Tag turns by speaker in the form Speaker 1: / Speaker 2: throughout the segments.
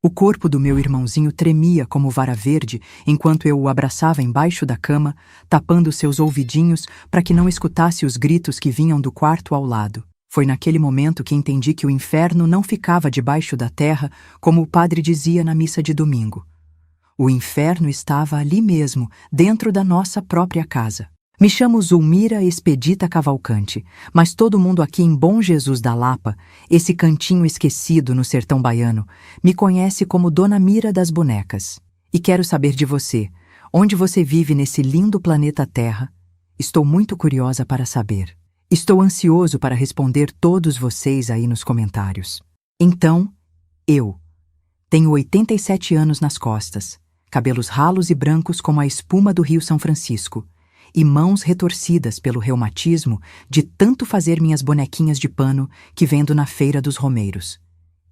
Speaker 1: O corpo do meu irmãozinho tremia como vara verde enquanto eu o abraçava embaixo da cama, tapando seus ouvidinhos para que não escutasse os gritos que vinham do quarto ao lado. Foi naquele momento que entendi que o inferno não ficava debaixo da terra, como o padre dizia na missa de domingo. O inferno estava ali mesmo, dentro da nossa própria casa. Me chamo Zulmira Expedita Cavalcante, mas todo mundo aqui em Bom Jesus da Lapa, esse cantinho esquecido no sertão baiano, me conhece como Dona Mira das Bonecas. E quero saber de você, onde você vive nesse lindo planeta Terra? Estou muito curiosa para saber. Estou ansioso para responder todos vocês aí nos comentários. Então, eu tenho 87 anos nas costas, cabelos ralos e brancos como a espuma do Rio São Francisco, e mãos retorcidas pelo reumatismo de tanto fazer minhas bonequinhas de pano que vendo na feira dos romeiros.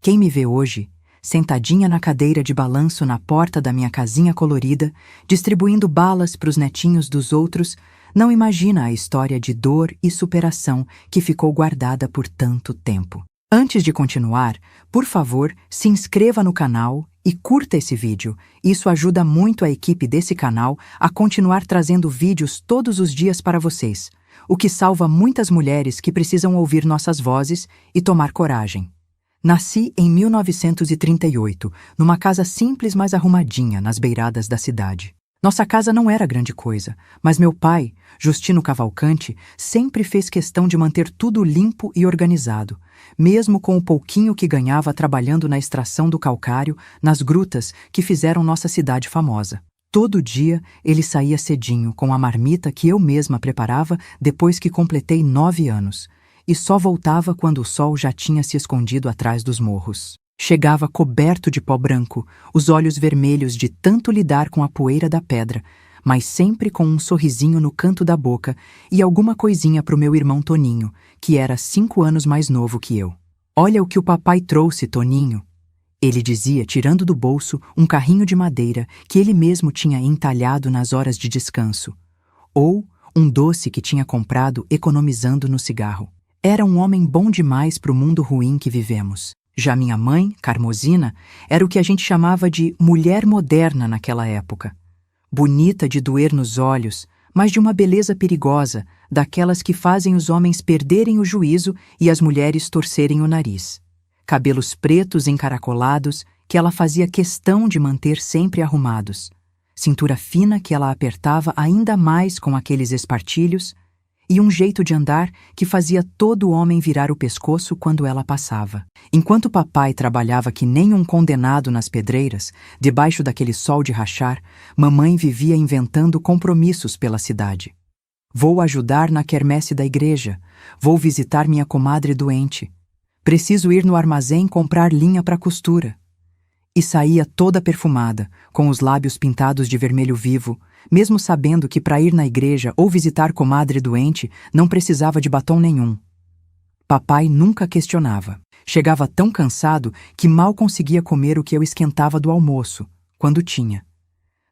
Speaker 1: Quem me vê hoje, sentadinha na cadeira de balanço na porta da minha casinha colorida, distribuindo balas para os netinhos dos outros, não imagina a história de dor e superação que ficou guardada por tanto tempo. Antes de continuar, por favor, se inscreva no canal e curta esse vídeo. Isso ajuda muito a equipe desse canal a continuar trazendo vídeos todos os dias para vocês, o que salva muitas mulheres que precisam ouvir nossas vozes e tomar coragem. Nasci em 1938, numa casa simples mas arrumadinha nas beiradas da cidade. Nossa casa não era grande coisa, mas meu pai, Justino Cavalcante, sempre fez questão de manter tudo limpo e organizado, mesmo com o pouquinho que ganhava trabalhando na extração do calcário nas grutas que fizeram nossa cidade famosa. Todo dia ele saía cedinho com a marmita que eu mesma preparava depois que completei 9 anos, e só voltava quando o sol já tinha se escondido atrás dos morros. Chegava coberto de pó branco, os olhos vermelhos de tanto lidar com a poeira da pedra, mas sempre com um sorrisinho no canto da boca e alguma coisinha pro meu irmão Toninho, que era 5 anos mais novo que eu. "Olha o que o papai trouxe, Toninho", ele dizia, tirando do bolso um carrinho de madeira que ele mesmo tinha entalhado nas horas de descanso, ou um doce que tinha comprado economizando no cigarro. Era um homem bom demais pro mundo ruim que vivemos. Já minha mãe, Carmosina, era o que a gente chamava de mulher moderna naquela época. Bonita de doer nos olhos, mas de uma beleza perigosa, daquelas que fazem os homens perderem o juízo e as mulheres torcerem o nariz. Cabelos pretos encaracolados que ela fazia questão de manter sempre arrumados. Cintura fina que ela apertava ainda mais com aqueles espartilhos, e um jeito de andar que fazia todo homem virar o pescoço quando ela passava. Enquanto papai trabalhava que nem um condenado nas pedreiras, debaixo daquele sol de rachar, mamãe vivia inventando compromissos pela cidade. "Vou ajudar na quermesse da igreja. Vou visitar minha comadre doente. Preciso ir no armazém comprar linha para costura." E saía toda perfumada, com os lábios pintados de vermelho vivo, mesmo sabendo que para ir na igreja ou visitar comadre doente não precisava de batom nenhum. Papai nunca questionava. Chegava tão cansado que mal conseguia comer o que eu esquentava do almoço, quando tinha.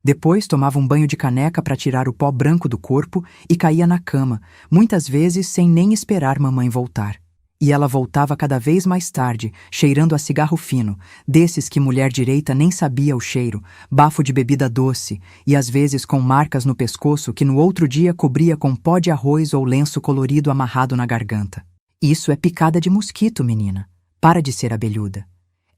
Speaker 1: Depois tomava um banho de caneca para tirar o pó branco do corpo e caía na cama, muitas vezes sem nem esperar mamãe voltar. E ela voltava cada vez mais tarde, cheirando a cigarro fino, desses que mulher direita nem sabia o cheiro, bafo de bebida doce, e às vezes com marcas no pescoço que no outro dia cobria com pó de arroz ou lenço colorido amarrado na garganta. "Isso é picada de mosquito, menina. Para de ser abelhuda."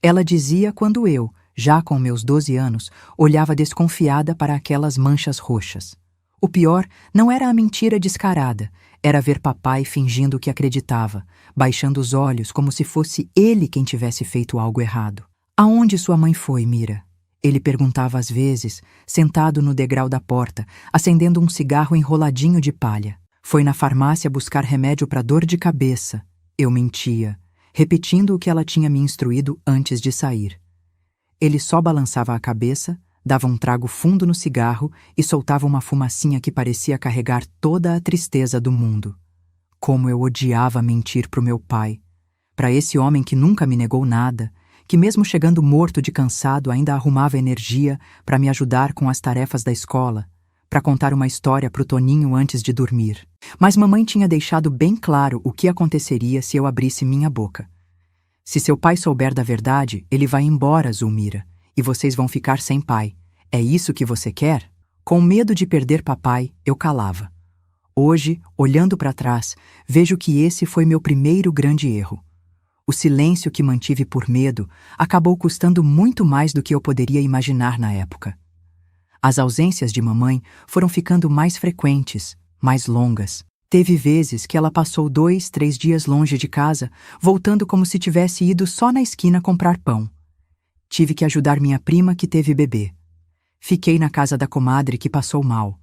Speaker 1: Ela dizia quando eu, já com meus 12 anos, olhava desconfiada para aquelas manchas roxas. O pior não era a mentira descarada, era ver papai fingindo que acreditava, baixando os olhos como se fosse ele quem tivesse feito algo errado. "Aonde sua mãe foi, Mira?" ele perguntava às vezes, sentado no degrau da porta, acendendo um cigarro enroladinho de palha. "Foi na farmácia buscar remédio para dor de cabeça." Eu mentia, repetindo o que ela tinha me instruído antes de sair. Ele só balançava a cabeça, dava um trago fundo no cigarro e soltava uma fumacinha que parecia carregar toda a tristeza do mundo. Como eu odiava mentir pro meu pai, para esse homem que nunca me negou nada, que mesmo chegando morto de cansado ainda arrumava energia para me ajudar com as tarefas da escola, para contar uma história pro Toninho antes de dormir. Mas mamãe tinha deixado bem claro o que aconteceria se eu abrisse minha boca. "Se seu pai souber da verdade, ele vai embora, Zulmira, e vocês vão ficar sem pai. É isso que você quer? Com medo de perder papai, eu calava. Hoje, olhando para trás, vejo que esse foi meu primeiro grande erro. O silêncio que mantive por medo acabou custando muito mais do que eu poderia imaginar na época. As ausências de mamãe foram ficando mais frequentes, mais longas. Teve vezes que ela passou 2, 3 dias longe de casa, voltando como se tivesse ido só na esquina comprar pão. Tive que ajudar minha prima que teve bebê. Fiquei na casa da comadre que passou mal.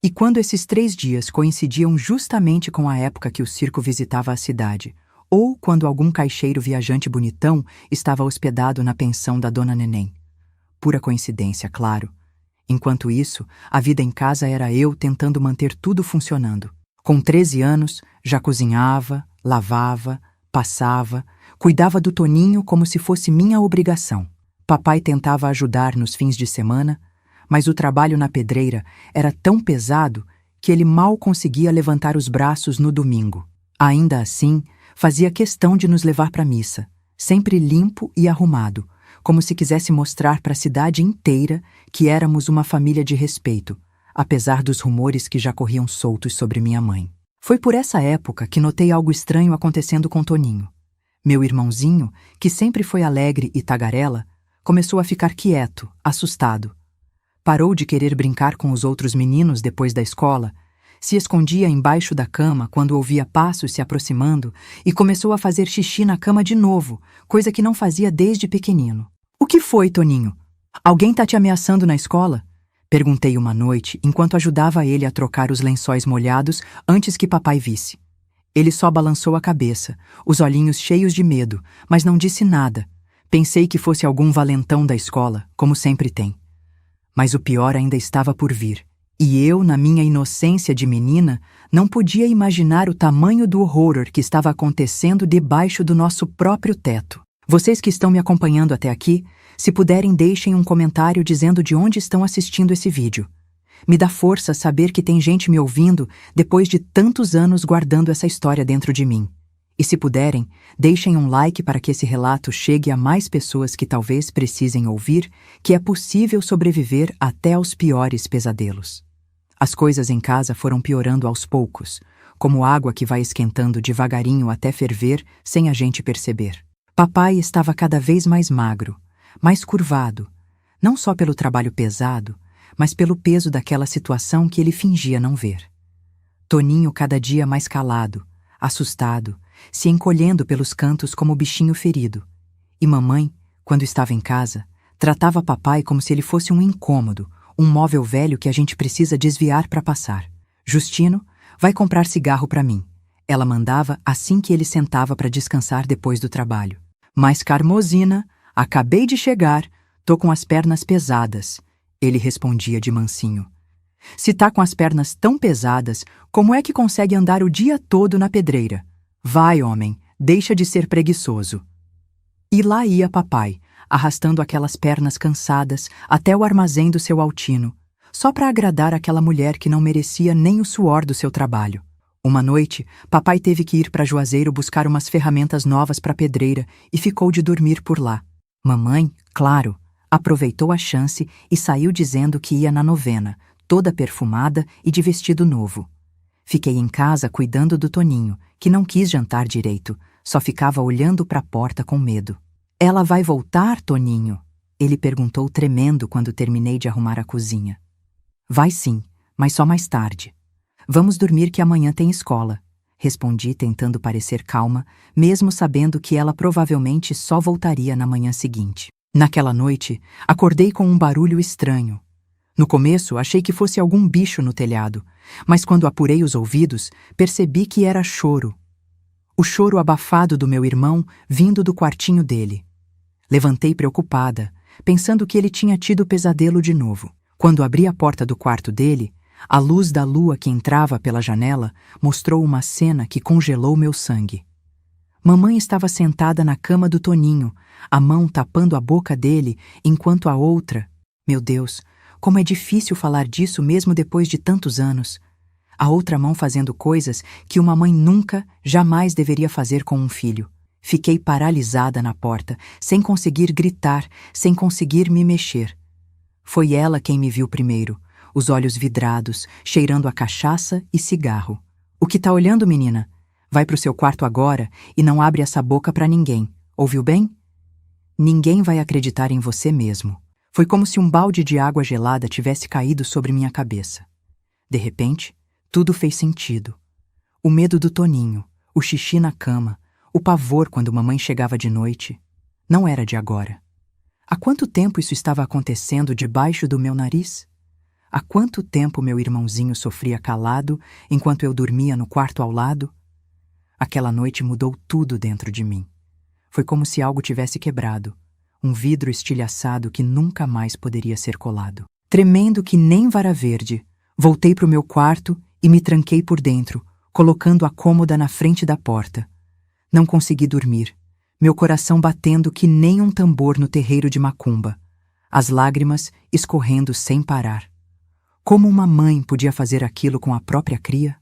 Speaker 1: E quando esses 3 dias coincidiam justamente com a época que o circo visitava a cidade, ou quando algum caixeiro viajante bonitão estava hospedado na pensão da Dona Neném. Pura coincidência, claro. Enquanto isso, a vida em casa era eu tentando manter tudo funcionando. Com 13 anos, já cozinhava, lavava, passava, cuidava do Toninho como se fosse minha obrigação. Papai tentava ajudar nos fins de semana, mas o trabalho na pedreira era tão pesado que ele mal conseguia levantar os braços no domingo. Ainda assim, fazia questão de nos levar para a missa, sempre limpo e arrumado, como se quisesse mostrar para a cidade inteira que éramos uma família de respeito, apesar dos rumores que já corriam soltos sobre minha mãe. Foi por essa época que notei algo estranho acontecendo com Toninho. Meu irmãozinho, que sempre foi alegre e tagarela, começou a ficar quieto, assustado. Parou de querer brincar com os outros meninos depois da escola, se escondia embaixo da cama quando ouvia passos se aproximando e começou a fazer xixi na cama de novo, coisa que não fazia desde pequenino. "O que foi, Toninho? Alguém tá te ameaçando na escola?" Perguntei uma noite enquanto ajudava ele a trocar os lençóis molhados antes que papai visse. Ele só balançou a cabeça, os olhinhos cheios de medo, mas não disse nada. Pensei que fosse algum valentão da escola, como sempre tem. Mas o pior ainda estava por vir. E eu, na minha inocência de menina, não podia imaginar o tamanho do horror que estava acontecendo debaixo do nosso próprio teto. Vocês que estão me acompanhando até aqui, se puderem, deixem um comentário dizendo de onde estão assistindo esse vídeo. Me dá força saber que tem gente me ouvindo depois de tantos anos guardando essa história dentro de mim. E se puderem, deixem um like para que esse relato chegue a mais pessoas que talvez precisem ouvir que é possível sobreviver até aos piores pesadelos. As coisas em casa foram piorando aos poucos, como água que vai esquentando devagarinho até ferver sem a gente perceber. Papai estava cada vez mais magro, mais curvado, não só pelo trabalho pesado, mas pelo peso daquela situação que ele fingia não ver. Toninho cada dia mais calado, assustado, se encolhendo pelos cantos como bichinho ferido. E mamãe, quando estava em casa, tratava papai como se ele fosse um incômodo, um móvel velho que a gente precisa desviar para passar. "Justino, vai comprar cigarro para mim", ela mandava assim que ele sentava para descansar depois do trabalho. "Mas Carmosina, acabei de chegar, tô com as pernas pesadas", ele respondia de mansinho. "Se tá com as pernas tão pesadas, como é que consegue andar o dia todo na pedreira? Vai, homem, deixa de ser preguiçoso." E lá ia papai, arrastando aquelas pernas cansadas até o armazém do seu Altino, só para agradar aquela mulher que não merecia nem o suor do seu trabalho. Uma noite, papai teve que ir para Juazeiro buscar umas ferramentas novas para a pedreira e ficou de dormir por lá. Mamãe, claro, aproveitou a chance e saiu dizendo que ia na novena, toda perfumada e de vestido novo. Fiquei em casa cuidando do Toninho, que não quis jantar direito, só ficava olhando para a porta com medo. "Ela vai voltar, Toninho?" ele perguntou tremendo quando terminei de arrumar a cozinha. "Vai sim, mas só mais tarde. Vamos dormir que amanhã tem escola", respondi tentando parecer calma, mesmo sabendo que ela provavelmente só voltaria na manhã seguinte. Naquela noite, acordei com um barulho estranho. No começo, achei que fosse algum bicho no telhado, mas quando apurei os ouvidos, percebi que era choro. O choro abafado do meu irmão vindo do quartinho dele. Levantei preocupada, pensando que ele tinha tido pesadelo de novo. Quando abri a porta do quarto dele, a luz da lua que entrava pela janela mostrou uma cena que congelou meu sangue. Mamãe estava sentada na cama do Toninho, a mão tapando a boca dele, enquanto a outra... Meu Deus, como é difícil falar disso mesmo depois de tantos anos. A outra mão fazendo coisas que uma mãe nunca, jamais deveria fazer com um filho. Fiquei paralisada na porta, sem conseguir gritar, sem conseguir me mexer. Foi ela quem me viu primeiro, os olhos vidrados, cheirando a cachaça e cigarro. "O que tá olhando, menina? Vai pro seu quarto agora e não abre essa boca pra ninguém. Ouviu bem? Ninguém vai acreditar em você mesmo." Foi como se um balde de água gelada tivesse caído sobre minha cabeça. De repente, tudo fez sentido. O medo do Toninho, o xixi na cama, o pavor quando mamãe chegava de noite, não era de agora. Há quanto tempo isso estava acontecendo debaixo do meu nariz? Há quanto tempo meu irmãozinho sofria calado enquanto eu dormia no quarto ao lado? Aquela noite mudou tudo dentro de mim. Foi como se algo tivesse quebrado, um vidro estilhaçado que nunca mais poderia ser colado. Tremendo que nem vara verde, voltei para o meu quarto e me tranquei por dentro, colocando a cômoda na frente da porta. Não consegui dormir, meu coração batendo que nem um tambor no terreiro de macumba, as lágrimas escorrendo sem parar. Como uma mãe podia fazer aquilo com a própria cria?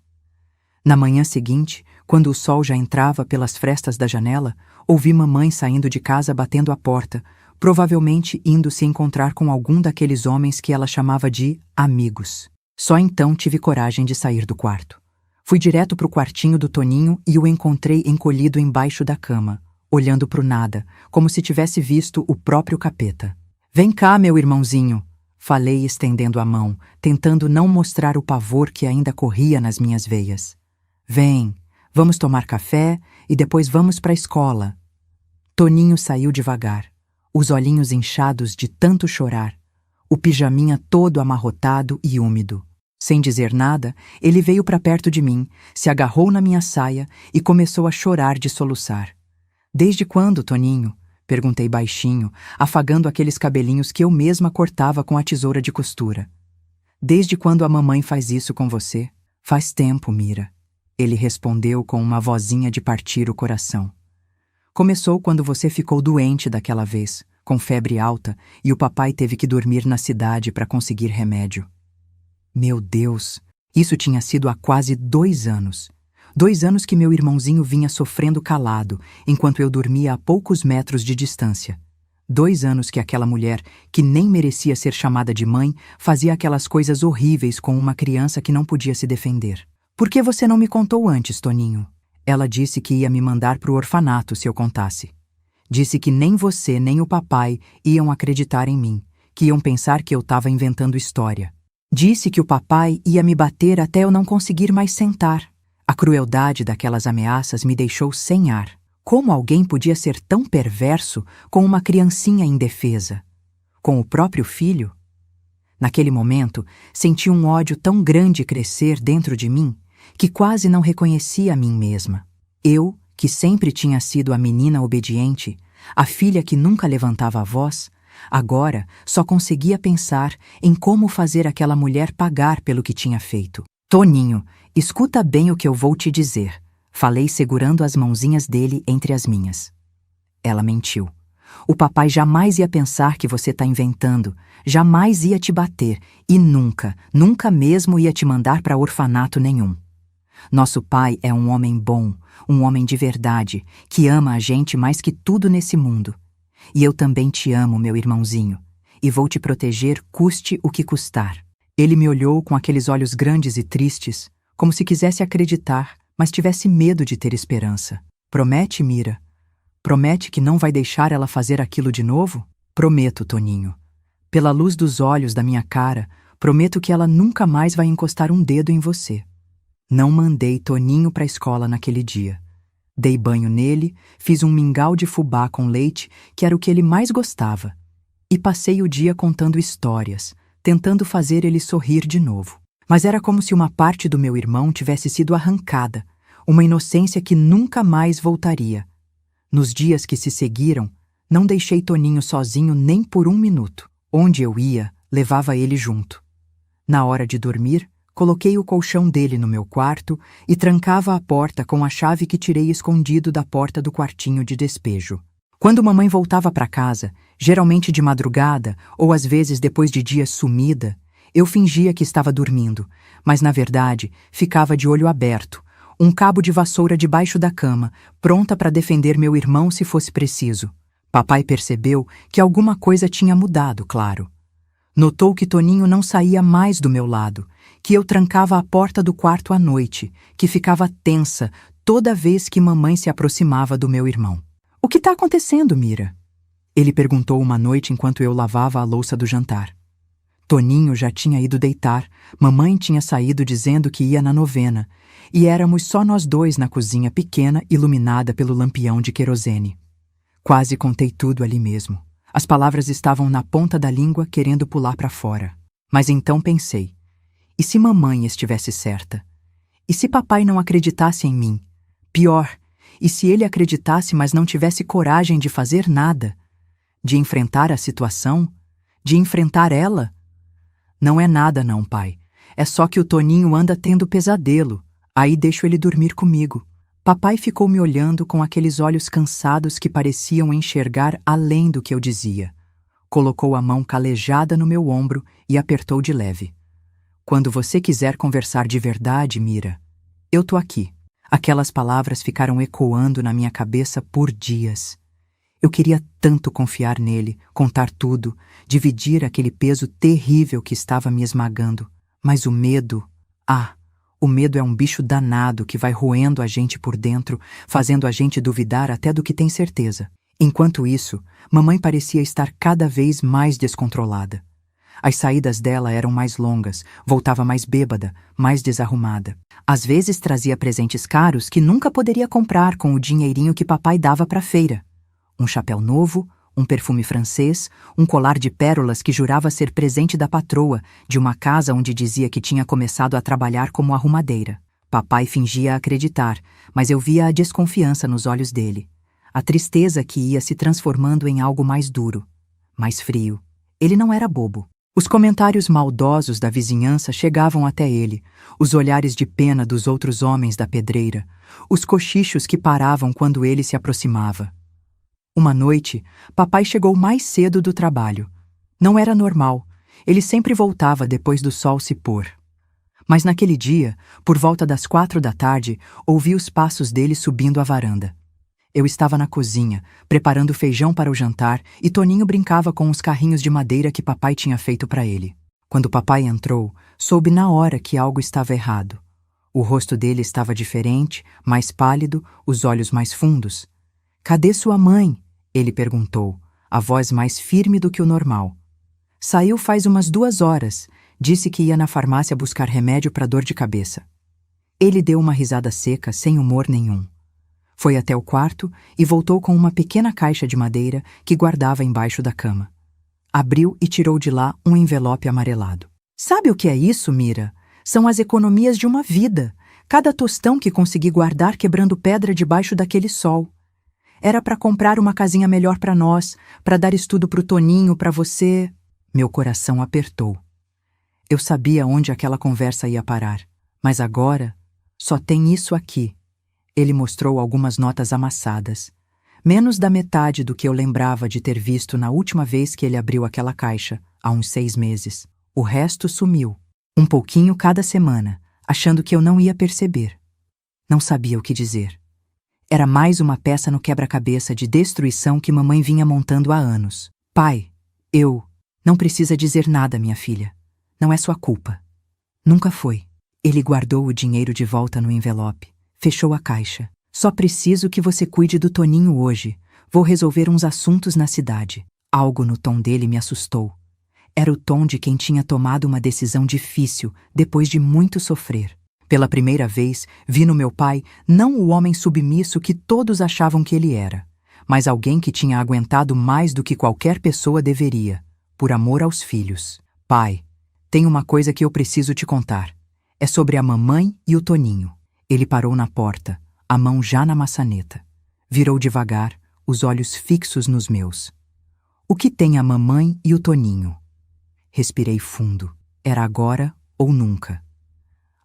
Speaker 1: Na manhã seguinte, quando o sol já entrava pelas frestas da janela, ouvi mamãe saindo de casa batendo a porta, provavelmente indo se encontrar com algum daqueles homens que ela chamava de amigos. Só então tive coragem de sair do quarto. Fui direto pro quartinho do Toninho e o encontrei encolhido embaixo da cama, olhando pro nada, como se tivesse visto o próprio capeta. "Vem cá, meu irmãozinho", falei estendendo a mão, tentando não mostrar o pavor que ainda corria nas minhas veias. "Vem, vamos tomar café e depois vamos pra escola." Toninho saiu devagar, os olhinhos inchados de tanto chorar, o pijaminha todo amarrotado e úmido. Sem dizer nada, ele veio para perto de mim, se agarrou na minha saia e começou a chorar de soluçar. "Desde quando, Toninho?" perguntei baixinho, afagando aqueles cabelinhos que eu mesma cortava com a tesoura de costura. "Desde quando a mamãe faz isso com você?" "Faz tempo, Mira." Ele respondeu com uma vozinha de partir o coração. "Começou quando você ficou doente daquela vez, com febre alta, e o papai teve que dormir na cidade para conseguir remédio." Meu Deus, isso tinha sido há quase 2 anos. 2 anos que meu irmãozinho vinha sofrendo calado, enquanto eu dormia a poucos metros de distância. 2 anos que aquela mulher, que nem merecia ser chamada de mãe, fazia aquelas coisas horríveis com uma criança que não podia se defender. "Por que você não me contou antes, Toninho?" Ela disse que ia me mandar pro orfanato se eu contasse. Disse que nem você nem o papai iam acreditar em mim, que iam pensar que eu estava inventando história. Disse que o papai ia me bater até eu não conseguir mais sentar. A crueldade daquelas ameaças me deixou sem ar. Como alguém podia ser tão perverso com uma criancinha indefesa? Com o próprio filho? Naquele momento, senti um ódio tão grande crescer dentro de mim que quase não reconhecia a mim mesma. Eu, que sempre tinha sido a menina obediente, a filha que nunca levantava a voz, agora só conseguia pensar em como fazer aquela mulher pagar pelo que tinha feito. "Toninho, escuta bem o que eu vou te dizer", falei segurando as mãozinhas dele entre as minhas. Ela mentiu. "O papai jamais ia pensar que você está inventando, jamais ia te bater e nunca, nunca mesmo ia te mandar para orfanato nenhum. Nosso pai é um homem bom, um homem de verdade, que ama a gente mais que tudo nesse mundo. E eu também te amo, meu irmãozinho, e vou te proteger custe o que custar." Ele me olhou com aqueles olhos grandes e tristes, como se quisesse acreditar, mas tivesse medo de ter esperança. "Promete, Mira? Promete que não vai deixar ela fazer aquilo de novo?" "Prometo, Toninho. Pela luz dos olhos da minha cara, prometo que ela nunca mais vai encostar um dedo em você." Não mandei Toninho para a escola naquele dia. Dei banho nele, fiz um mingau de fubá com leite, que era o que ele mais gostava, e passei o dia contando histórias, tentando fazer ele sorrir de novo. Mas era como se uma parte do meu irmão tivesse sido arrancada, uma inocência que nunca mais voltaria. Nos dias que se seguiram, não deixei Toninho sozinho nem por 1 minuto. Onde eu ia, levava ele junto. Na hora de dormir, coloquei o colchão dele no meu quarto e trancava a porta com a chave que tirei escondido da porta do quartinho de despejo. Quando mamãe voltava para casa, geralmente de madrugada ou às vezes depois de dias sumida, eu fingia que estava dormindo, mas na verdade ficava de olho aberto, um cabo de vassoura debaixo da cama, pronta para defender meu irmão se fosse preciso. Papai percebeu que alguma coisa tinha mudado, claro. Notou que Toninho não saía mais do meu lado, que eu trancava a porta do quarto à noite, que ficava tensa toda vez que mamãe se aproximava do meu irmão. "O que está acontecendo, Mira?" Ele perguntou uma noite enquanto eu lavava a louça do jantar. Toninho já tinha ido deitar, mamãe tinha saído dizendo que ia na novena, e éramos só nós dois na cozinha pequena iluminada pelo lampião de querosene. Quase contei tudo ali mesmo. As palavras estavam na ponta da língua querendo pular para fora. Mas então pensei, e se mamãe estivesse certa? E se papai não acreditasse em mim? Pior, e se ele acreditasse mas não tivesse coragem de fazer nada? De enfrentar a situação? De enfrentar ela? "Não é nada não, pai. É só que o Toninho anda tendo pesadelo. Aí deixo ele dormir comigo." Papai ficou me olhando com aqueles olhos cansados que pareciam enxergar além do que eu dizia. Colocou a mão calejada no meu ombro e apertou de leve. "Quando você quiser conversar de verdade, Mira, eu tô aqui." Aquelas palavras ficaram ecoando na minha cabeça por dias. Eu queria tanto confiar nele, contar tudo, dividir aquele peso terrível que estava me esmagando. Mas o medo... O medo é um bicho danado que vai roendo a gente por dentro, fazendo a gente duvidar até do que tem certeza. Enquanto isso, mamãe parecia estar cada vez mais descontrolada. As saídas dela eram mais longas, voltava mais bêbada, mais desarrumada. Às vezes trazia presentes caros que nunca poderia comprar com o dinheirinho que papai dava para a feira. Um chapéu novo, um perfume francês, um colar de pérolas que jurava ser presente da patroa, de uma casa onde dizia que tinha começado a trabalhar como arrumadeira. Papai fingia acreditar, mas eu via a desconfiança nos olhos dele. A tristeza que ia se transformando em algo mais duro, mais frio. Ele não era bobo. Os comentários maldosos da vizinhança chegavam até ele, os olhares de pena dos outros homens da pedreira, os cochichos que paravam quando ele se aproximava. Uma noite, papai chegou mais cedo do trabalho. Não era normal, ele sempre voltava depois do sol se pôr. Mas naquele dia, por volta das 4 da tarde, ouvi os passos dele subindo a varanda. Eu estava na cozinha, preparando feijão para o jantar, e Toninho brincava com os carrinhos de madeira que papai tinha feito para ele. Quando papai entrou, soube na hora que algo estava errado. O rosto dele estava diferente, mais pálido, os olhos mais fundos. "Cadê sua mãe?" ele perguntou, a voz mais firme do que o normal. "Saiu faz umas 2 horas. Disse que ia na farmácia buscar remédio para dor de cabeça." Ele deu uma risada seca, sem humor nenhum. Foi até o quarto e voltou com uma pequena caixa de madeira que guardava embaixo da cama. Abriu e tirou de lá um envelope amarelado. "Sabe o que é isso, Mira? São as economias de uma vida. Cada tostão que consegui guardar quebrando pedra debaixo daquele sol. Era para comprar uma casinha melhor para nós, para dar estudo para o Toninho, para você." Meu coração apertou. Eu sabia onde aquela conversa ia parar, mas agora só tem isso aqui. Ele mostrou algumas notas amassadas, menos da metade do que eu lembrava de ter visto na última vez que ele abriu aquela caixa, há uns 6 meses. O resto sumiu, um pouquinho cada semana, achando que eu não ia perceber. Não sabia o que dizer. Era mais uma peça no quebra-cabeça de destruição que mamãe vinha montando há anos. "Pai, não precisa dizer nada, minha filha. Não é sua culpa." Nunca foi. Ele guardou o dinheiro de volta no envelope, fechou a caixa. "Só preciso que você cuide do Toninho hoje. Vou resolver uns assuntos na cidade." Algo no tom dele me assustou. Era o tom de quem tinha tomado uma decisão difícil depois de muito sofrer. Pela primeira vez, vi no meu pai não o homem submisso que todos achavam que ele era, mas alguém que tinha aguentado mais do que qualquer pessoa deveria, por amor aos filhos. "Pai, tem uma coisa que eu preciso te contar. É sobre a mamãe e o Toninho." Ele parou na porta, a mão já na maçaneta. Virou devagar, os olhos fixos nos meus. "O que tem a mamãe e o Toninho?" Respirei fundo. Era agora ou nunca.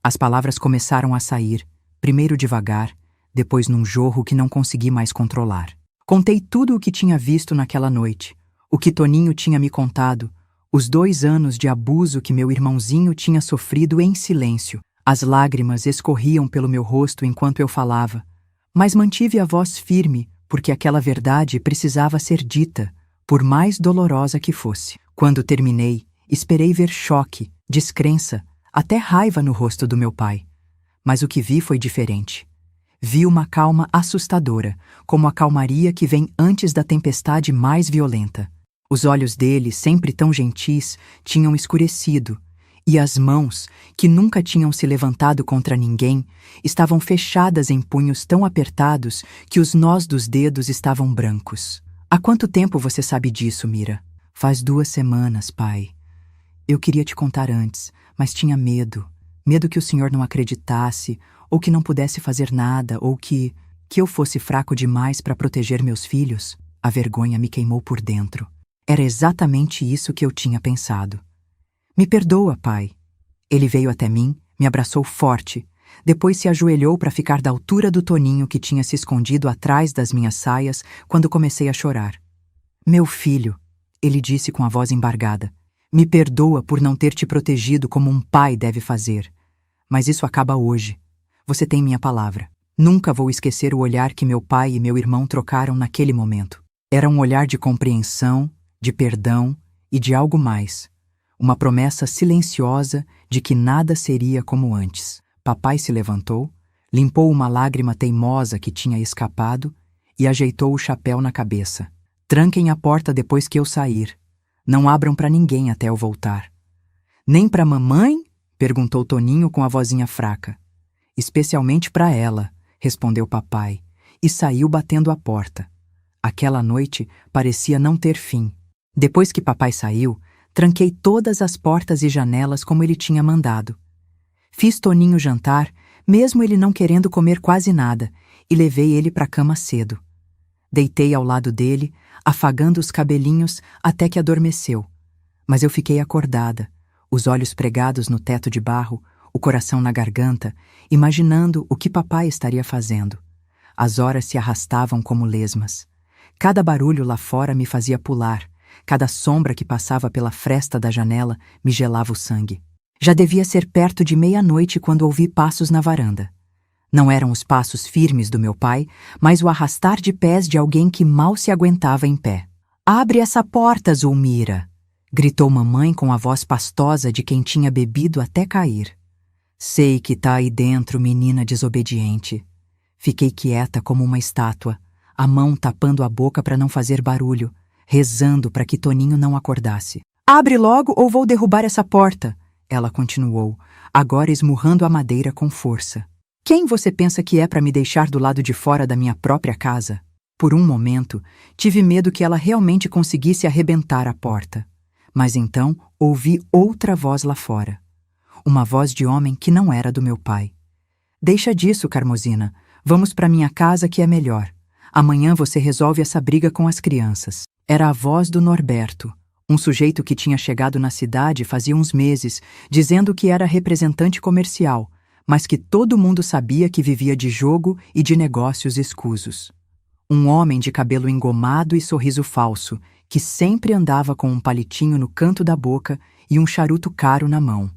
Speaker 1: As palavras começaram a sair, primeiro devagar, depois num jorro que não consegui mais controlar. Contei tudo o que tinha visto naquela noite, o que Toninho tinha me contado, os 2 anos de abuso que meu irmãozinho tinha sofrido em silêncio. As lágrimas escorriam pelo meu rosto enquanto eu falava, mas mantive a voz firme porque aquela verdade precisava ser dita, por mais dolorosa que fosse. Quando terminei, esperei ver choque, descrença, até raiva no rosto do meu pai. Mas o que vi foi diferente. Vi uma calma assustadora, como a calmaria que vem antes da tempestade mais violenta. Os olhos dele, sempre tão gentis, tinham escurecido, e as mãos, que nunca tinham se levantado contra ninguém, estavam fechadas em punhos tão apertados que os nós dos dedos estavam brancos. Há quanto tempo você sabe disso, Mira? Faz 2 semanas, pai. Eu queria te contar antes, mas tinha medo. Medo que o senhor não acreditasse, ou que não pudesse fazer nada, ou que eu fosse fraco demais para proteger meus filhos. A vergonha me queimou por dentro. Era exatamente isso que eu tinha pensado. Me perdoa, pai. Ele veio até mim, me abraçou forte, depois se ajoelhou para ficar da altura do Toninho que tinha se escondido atrás das minhas saias quando comecei a chorar. Meu filho, ele disse com a voz embargada, me perdoa por não ter te protegido como um pai deve fazer. Mas isso acaba hoje. Você tem minha palavra. Nunca vou esquecer o olhar que meu pai e meu irmão trocaram naquele momento. Era um olhar de compreensão, de perdão e de algo mais. Uma promessa silenciosa de que nada seria como antes. Papai se levantou, limpou uma lágrima teimosa que tinha escapado e ajeitou o chapéu na cabeça. Tranquem a porta depois que eu sair. Não abram para ninguém até eu voltar. Nem para mamãe? Perguntou Toninho com a vozinha fraca. Especialmente para ela, respondeu papai, e saiu batendo a porta. Aquela noite parecia não ter fim. Depois que papai saiu, tranquei todas as portas e janelas como ele tinha mandado. Fiz Toninho jantar, mesmo ele não querendo comer quase nada, e levei ele para a cama cedo. Deitei ao lado dele, afagando os cabelinhos até que adormeceu. Mas eu fiquei acordada, os olhos pregados no teto de barro, o coração na garganta, imaginando o que papai estaria fazendo. As horas se arrastavam como lesmas. Cada barulho lá fora me fazia pular. Cada sombra que passava pela fresta da janela me gelava o sangue. Já devia ser perto de 00:30 quando ouvi passos na varanda. Não eram os passos firmes do meu pai, mas o arrastar de pés de alguém que mal se aguentava em pé. "Abre essa porta, Zulmira!" gritou mamãe com a voz pastosa de quem tinha bebido até cair. "Sei que tá aí dentro, menina desobediente." Fiquei quieta como uma estátua, a mão tapando a boca para não fazer barulho, rezando para que Toninho não acordasse. "Abre logo ou vou derrubar essa porta!" Ela continuou, agora esmurrando a madeira com força. "Quem você pensa que é para me deixar do lado de fora da minha própria casa?" Por um momento, tive medo que ela realmente conseguisse arrebentar a porta. Mas então ouvi outra voz lá fora. Uma voz de homem que não era do meu pai. "Deixa disso, Carmosina. Vamos para minha casa que é melhor. Amanhã você resolve essa briga com as crianças." Era a voz do Norberto, um sujeito que tinha chegado na cidade fazia uns meses, dizendo que era representante comercial, mas que todo mundo sabia que vivia de jogo e de negócios escusos. Um homem de cabelo engomado e sorriso falso, que sempre andava com um palitinho no canto da boca e um charuto caro na mão.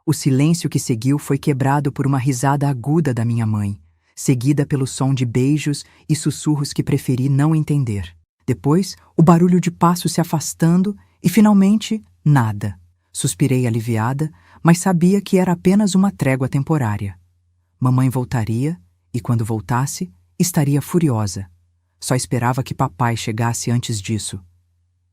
Speaker 1: O silêncio que seguiu foi quebrado por uma risada aguda da minha mãe, seguida pelo som de beijos e sussurros que preferi não entender. Depois, o barulho de passos se afastando e, finalmente, nada. Suspirei aliviada, mas sabia que era apenas uma trégua temporária. Mamãe voltaria e, quando voltasse, estaria furiosa. Só esperava que papai chegasse antes disso.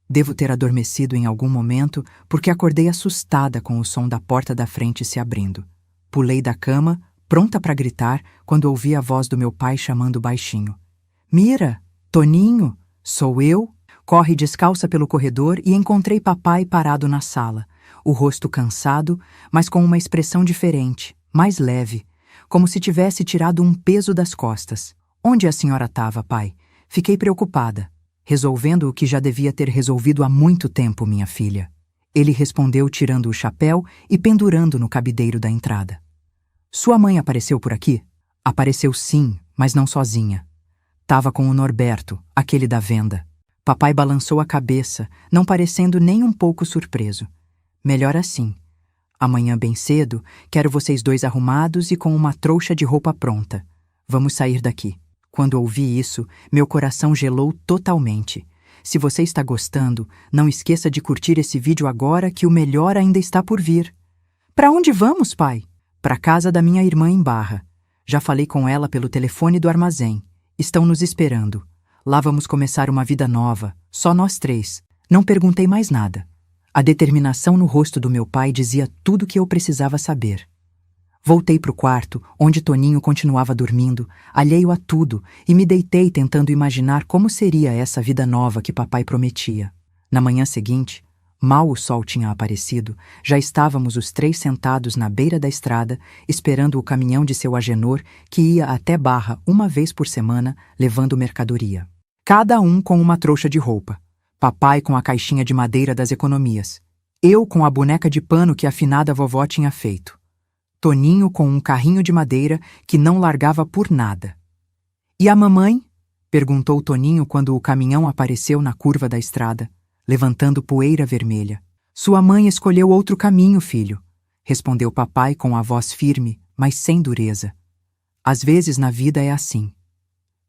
Speaker 1: Devo ter adormecido em algum momento porque acordei assustada com o som da porta da frente se abrindo. Pulei da cama, pronta para gritar, quando ouvi a voz do meu pai chamando baixinho. "Mira! Toninho! Sou eu?" Corre descalça pelo corredor e encontrei papai parado na sala, o rosto cansado, mas com uma expressão diferente, mais leve, como se tivesse tirado um peso das costas. "Onde a senhora estava, pai?" Fiquei preocupada. "Resolvendo o que já devia ter resolvido há muito tempo, minha filha." Ele respondeu tirando o chapéu e pendurando no cabideiro da entrada. "Sua mãe apareceu por aqui?" "Apareceu sim, mas não sozinha. Tava com o Norberto, aquele da venda." Papai balançou a cabeça, não parecendo nem um pouco surpreso. "Melhor assim. Amanhã bem cedo, quero vocês dois arrumados e com uma trouxa de roupa pronta. Vamos sair daqui. Quando ouvi isso, meu coração gelou totalmente. Se você está gostando, não esqueça de curtir esse vídeo agora que o melhor ainda está por vir. Para onde vamos, pai? Para casa da minha irmã em Barra. Já falei com ela pelo telefone do armazém. Estão nos esperando. Lá vamos começar uma vida nova, só nós três. Não perguntei mais nada. A determinação no rosto do meu pai dizia tudo o que eu precisava saber. Voltei para o quarto, onde Toninho continuava dormindo, alheio a tudo, e me deitei tentando imaginar como seria essa vida nova que papai prometia. Na manhã seguinte, mal o sol tinha aparecido, já estávamos os três sentados na beira da estrada, esperando o caminhão de seu Agenor, que ia até Barra uma vez por semana, levando mercadoria. Cada um com uma trouxa de roupa. Papai com a caixinha de madeira das economias. Eu com a boneca de pano que a afinada vovó tinha feito. Toninho com um carrinho de madeira que não largava por nada. E a mamãe? Perguntou Toninho quando o caminhão apareceu na curva da estrada, levantando poeira vermelha. Sua mãe escolheu outro caminho, filho, respondeu papai com a voz firme, mas sem dureza. Às vezes na vida é assim.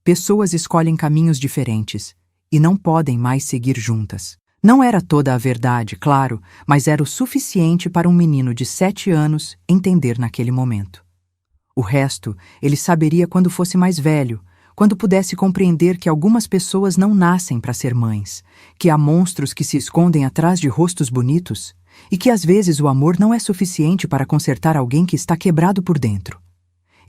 Speaker 1: Pessoas escolhem caminhos diferentes e não podem mais seguir juntas. Não era toda a verdade, claro, mas era o suficiente para um menino de 7 anos entender naquele momento. O resto ele saberia quando fosse mais velho, quando pudesse compreender que algumas pessoas não nascem para ser mães, que há monstros que se escondem atrás de rostos bonitos e que às vezes o amor não é suficiente para consertar alguém que está quebrado por dentro.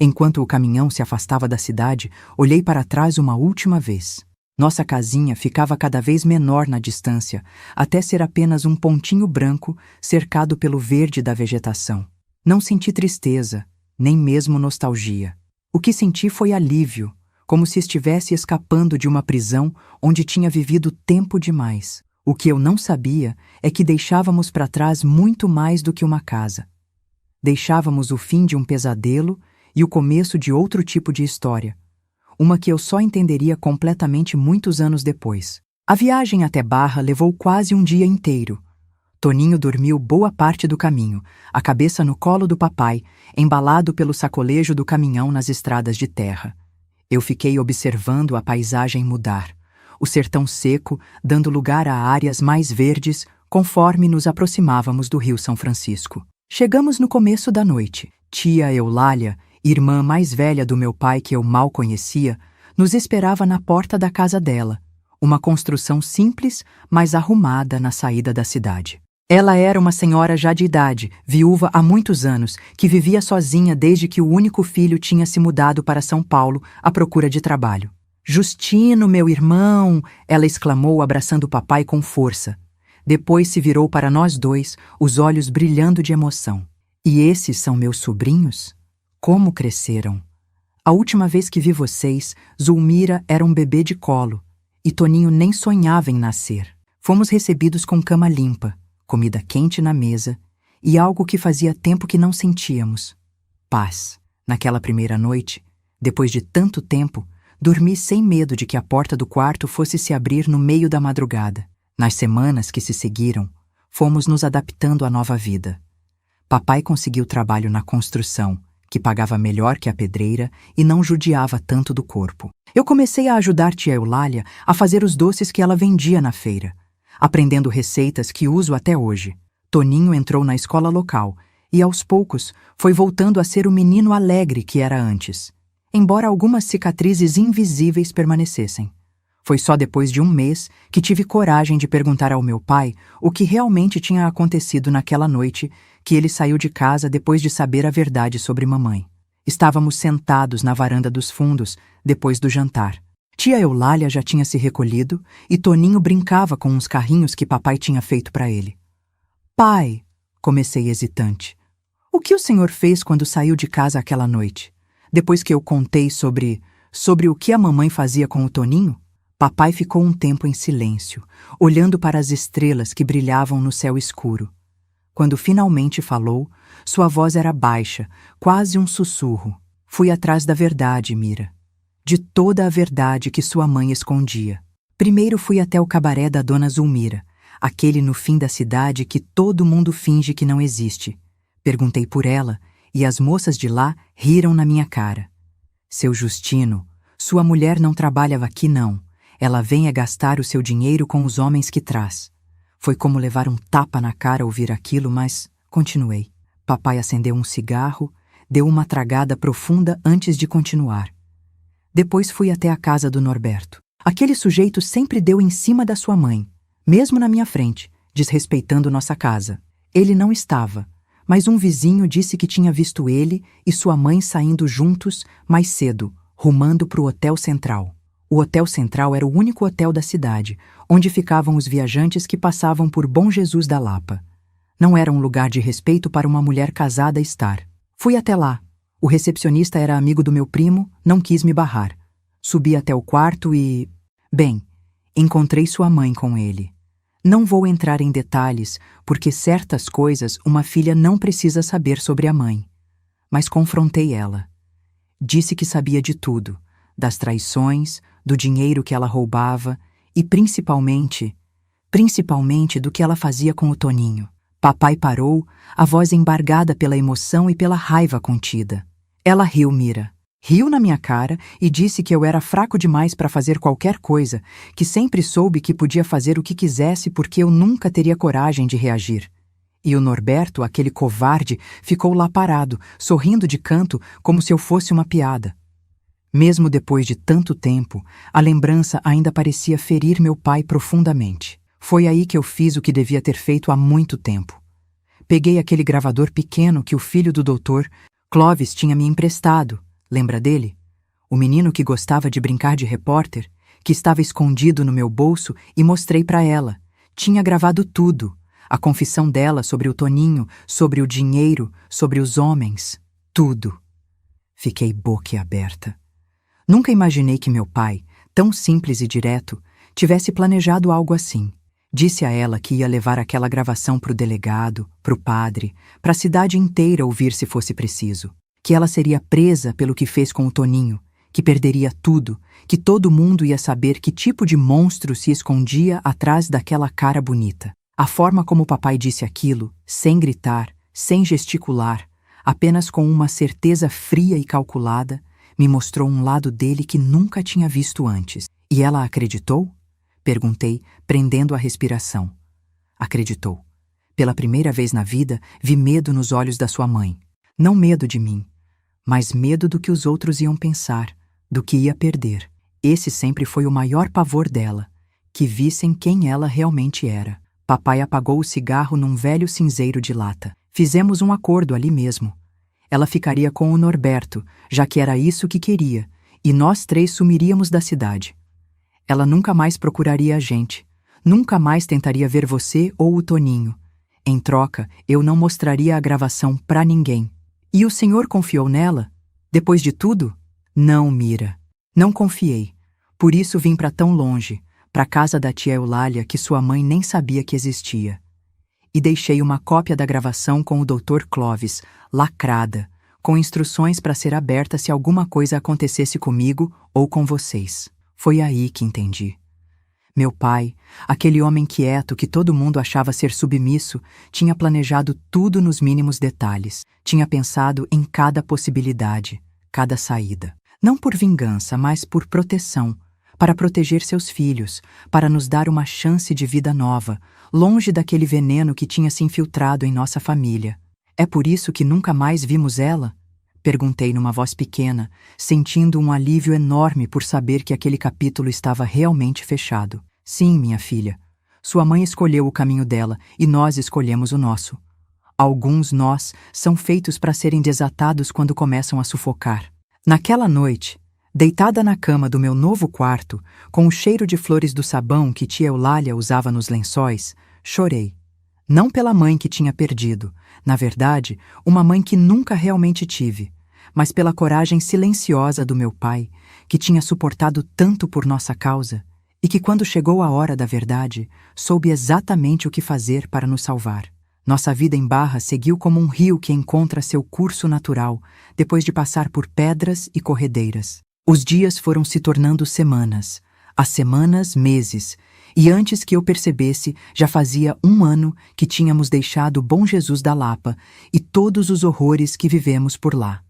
Speaker 1: Enquanto o caminhão se afastava da cidade, olhei para trás uma última vez. Nossa casinha ficava cada vez menor na distância, até ser apenas um pontinho branco cercado pelo verde da vegetação. Não senti tristeza, nem mesmo nostalgia. O que senti foi alívio, como se estivesse escapando de uma prisão onde tinha vivido tempo demais. O que eu não sabia é que deixávamos para trás muito mais do que uma casa. Deixávamos o fim de um pesadelo e o começo de outro tipo de história. Uma que eu só entenderia completamente muitos anos depois. A viagem até Barra levou quase um dia inteiro. Toninho dormiu boa parte do caminho, a cabeça no colo do papai, embalado pelo sacolejo do caminhão nas estradas de terra. Eu fiquei observando a paisagem mudar, o sertão seco dando lugar a áreas mais verdes conforme nos aproximávamos do Rio São Francisco. Chegamos no começo da noite. Tia Eulália, irmã mais velha do meu pai que eu mal conhecia, nos esperava na porta da casa dela, uma construção simples, mas arrumada na saída da cidade. Ela era uma senhora já de idade, viúva há muitos anos, que vivia sozinha desde que o único filho tinha se mudado para São Paulo à procura de trabalho. "Justino, meu irmão!" ela exclamou, abraçando o papai com força. Depois se virou para nós dois, os olhos brilhando de emoção. "E esses são meus sobrinhos? Como cresceram! A última vez que vi vocês, Zulmira era um bebê de colo, e Toninho nem sonhava em nascer. Fomos recebidos com cama limpa, comida quente na mesa, e algo que fazia tempo que não sentíamos: paz. Naquela primeira noite, depois de tanto tempo, dormi sem medo de que a porta do quarto fosse se abrir no meio da madrugada. Nas semanas que se seguiram, fomos nos adaptando à nova vida. Papai conseguiu trabalho na construção, que pagava melhor que a pedreira e não judiava tanto do corpo. Eu comecei a ajudar tia Eulália a fazer os doces que ela vendia na feira, aprendendo receitas que uso até hoje. Toninho entrou na escola local e, aos poucos, foi voltando a ser o menino alegre que era antes, embora algumas cicatrizes invisíveis permanecessem. Foi só depois de um mês que tive coragem de perguntar ao meu pai o que realmente tinha acontecido naquela noite que ele saiu de casa depois de saber a verdade sobre mamãe. Estávamos sentados na varanda dos fundos, depois do jantar. Tia Eulália já tinha se recolhido e Toninho brincava com uns carrinhos que papai tinha feito para ele. "Pai", comecei hesitante, "o que o senhor fez quando saiu de casa aquela noite? Depois que eu contei sobre o que a mamãe fazia com o Toninho?" Papai ficou um tempo em silêncio, olhando para as estrelas que brilhavam no céu escuro. Quando finalmente falou, sua voz era baixa, quase um sussurro. "Fui atrás da verdade, Mira. De toda a verdade que sua mãe escondia. Primeiro fui até o cabaré da dona Zulmira, aquele no fim da cidade que todo mundo finge que não existe. Perguntei por ela, e as moças de lá riram na minha cara. Seu Justino, sua mulher não trabalha aqui não. Ela vem gastar o seu dinheiro com os homens que traz. Foi como levar um tapa na cara ouvir aquilo, mas continuei. Papai acendeu um cigarro, deu uma tragada profunda antes de continuar. Depois fui até a casa do Norberto. Aquele sujeito sempre deu em cima da sua mãe, mesmo na minha frente, desrespeitando nossa casa. Ele não estava, mas um vizinho disse que tinha visto ele e sua mãe saindo juntos mais cedo, rumando para o Hotel Central. O Hotel Central era o único hotel da cidade, onde ficavam os viajantes que passavam por Bom Jesus da Lapa. Não era um lugar de respeito para uma mulher casada estar. Fui até lá. O recepcionista era amigo do meu primo, não quis me barrar. Subi até o quarto e... Bem, encontrei sua mãe com ele. Não vou entrar em detalhes, porque certas coisas uma filha não precisa saber sobre a mãe. Mas confrontei ela. Disse que sabia de tudo, das traições, do dinheiro que ela roubava e principalmente do que ela fazia com o Toninho. Papai parou, a voz embargada pela emoção e pela raiva contida. Ela riu, Mira. Riu na minha cara e disse que eu era fraco demais para fazer qualquer coisa, que sempre soube que podia fazer o que quisesse porque eu nunca teria coragem de reagir. E o Norberto, aquele covarde, ficou lá parado, sorrindo de canto como se eu fosse uma piada. Mesmo depois de tanto tempo, a lembrança ainda parecia ferir meu pai profundamente. Foi aí que eu fiz o que devia ter feito há muito tempo. Peguei aquele gravador pequeno que o filho do doutor, Clovis, tinha me emprestado. Lembra dele? O menino que gostava de brincar de repórter, que estava escondido no meu bolso, e mostrei para ela. Tinha gravado tudo. A confissão dela sobre o Toninho, sobre o dinheiro, sobre os homens. Tudo. Fiquei boquiaberta. Nunca imaginei que meu pai, tão simples e direto, tivesse planejado algo assim. Disse a ela que ia levar aquela gravação para o delegado, para o padre, para a cidade inteira ouvir se fosse preciso. Que ela seria presa pelo que fez com o Toninho, que perderia tudo, que todo mundo ia saber que tipo de monstro se escondia atrás daquela cara bonita. A forma como o papai disse aquilo, sem gritar, sem gesticular, apenas com uma certeza fria e calculada, me mostrou um lado dele que nunca tinha visto antes. E ela acreditou? Perguntei, prendendo a respiração. Acreditou. Pela primeira vez na vida, vi medo nos olhos da sua mãe. Não medo de mim, mas medo do que os outros iam pensar, do que ia perder. Esse sempre foi o maior pavor dela, que vissem quem ela realmente era. Papai apagou o cigarro num velho cinzeiro de lata. Fizemos um acordo ali mesmo. Ela ficaria com o Norberto, já que era isso que queria, e nós três sumiríamos da cidade. Ela nunca mais procuraria a gente, nunca mais tentaria ver você ou o Toninho. Em troca, eu não mostraria a gravação pra ninguém. E o senhor confiou nela? Depois de tudo? Não, Mira. Não confiei. Por isso vim pra tão longe, pra casa da tia Eulália, que sua mãe nem sabia que existia. E deixei uma cópia da gravação com o Dr. Clovis, lacrada, com instruções para ser aberta se alguma coisa acontecesse comigo ou com vocês. Foi aí que entendi. Meu pai, aquele homem quieto que todo mundo achava ser submisso, tinha planejado tudo nos mínimos detalhes. Tinha pensado em cada possibilidade, cada saída. Não por vingança, mas por proteção, para proteger seus filhos, para nos dar uma chance de vida nova, longe daquele veneno que tinha se infiltrado em nossa família. É por isso que nunca mais vimos ela? Perguntei numa voz pequena, sentindo um alívio enorme por saber que aquele capítulo estava realmente fechado. Sim, minha filha. Sua mãe escolheu o caminho dela e nós escolhemos o nosso. Alguns nós são feitos para serem desatados quando começam a sufocar. Naquela noite, deitada na cama do meu novo quarto, com o cheiro de flores do sabão que tia Eulália usava nos lençóis, chorei. Não pela mãe que tinha perdido, na verdade, uma mãe que nunca realmente tive, mas pela coragem silenciosa do meu pai, que tinha suportado tanto por nossa causa, e que quando chegou a hora da verdade, soube exatamente o que fazer para nos salvar. Nossa vida em Barra seguiu como um rio que encontra seu curso natural, depois de passar por pedras e corredeiras. Os dias foram se tornando semanas, as semanas meses, e antes que eu percebesse, já fazia 1 ano que tínhamos deixado Bom Jesus da Lapa, e todos os horrores que vivemos por lá.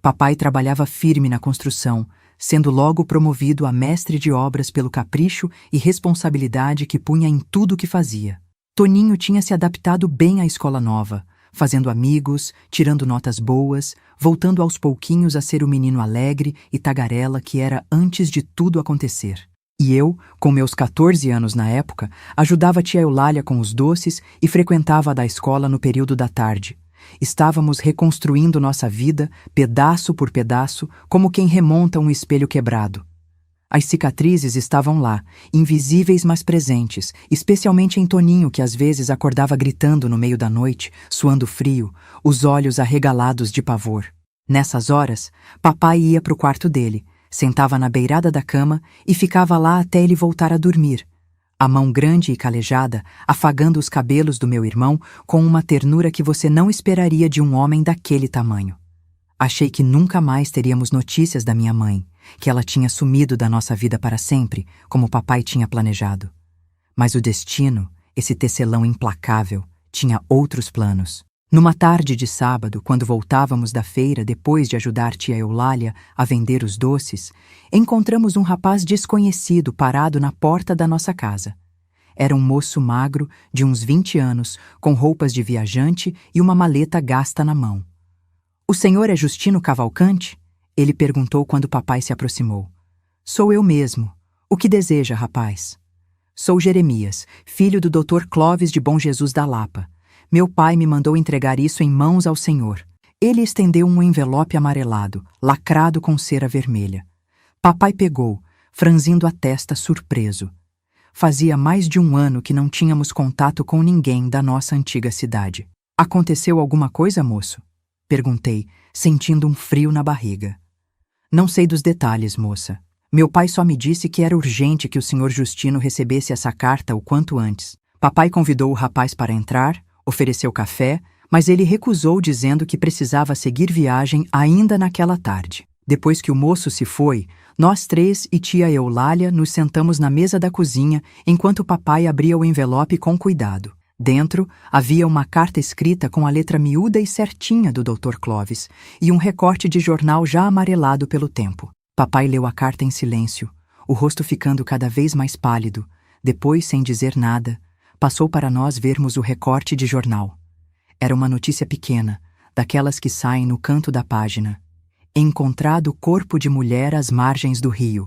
Speaker 1: Papai trabalhava firme na construção, sendo logo promovido a mestre de obras pelo capricho e responsabilidade que punha em tudo o que fazia. Toninho tinha se adaptado bem à escola nova, fazendo amigos, tirando notas boas, voltando aos pouquinhos a ser o menino alegre e tagarela que era antes de tudo acontecer. E eu, com meus 14 anos na época, ajudava a tia Eulália com os doces e frequentava a da escola no período da tarde. Estávamos reconstruindo nossa vida, pedaço por pedaço, como quem remonta um espelho quebrado. As cicatrizes estavam lá, invisíveis mas presentes, especialmente em Toninho, que às vezes acordava gritando no meio da noite, suando frio, os olhos arregalados de pavor. Nessas horas, papai ia para o quarto dele, sentava na beirada da cama e ficava lá até ele voltar a dormir, a mão grande e calejada, afagando os cabelos do meu irmão com uma ternura que você não esperaria de um homem daquele tamanho. Achei que nunca mais teríamos notícias da minha mãe, que ela tinha sumido da nossa vida para sempre, como papai tinha planejado. Mas o destino, esse tecelão implacável, tinha outros planos. Numa tarde de sábado, quando voltávamos da feira depois de ajudar tia Eulália a vender os doces, encontramos um rapaz desconhecido parado na porta da nossa casa. Era um moço magro, de uns 20 anos, com roupas de viajante e uma maleta gasta na mão. "O senhor é Justino Cavalcante?" Ele perguntou quando papai se aproximou. "Sou eu mesmo. O que deseja, rapaz?" "Sou Jeremias, filho do Dr. Clóvis de Bom Jesus da Lapa. Meu pai me mandou entregar isso em mãos ao senhor." Ele estendeu um envelope amarelado, lacrado com cera vermelha. Papai pegou, franzindo a testa surpreso. Fazia mais de um ano que não tínhamos contato com ninguém da nossa antiga cidade. "Aconteceu alguma coisa, moço?" perguntei, sentindo um frio na barriga. "Não sei dos detalhes, moça. Meu pai só me disse que era urgente que o senhor Justino recebesse essa carta o quanto antes. Papai convidou o rapaz para entrar, ofereceu café, mas ele recusou dizendo que precisava seguir viagem ainda naquela tarde. Depois que o moço se foi, nós três e tia Eulália nos sentamos na mesa da cozinha enquanto papai abria o envelope com cuidado. Dentro havia uma carta escrita com a letra miúda e certinha do Dr. Clóvis e um recorte de jornal já amarelado pelo tempo. Papai leu a carta em silêncio, o rosto ficando cada vez mais pálido. Depois, sem dizer nada, passou para nós vermos o recorte de jornal. Era uma notícia pequena, daquelas que saem no canto da página. "Encontrado corpo de mulher às margens do rio."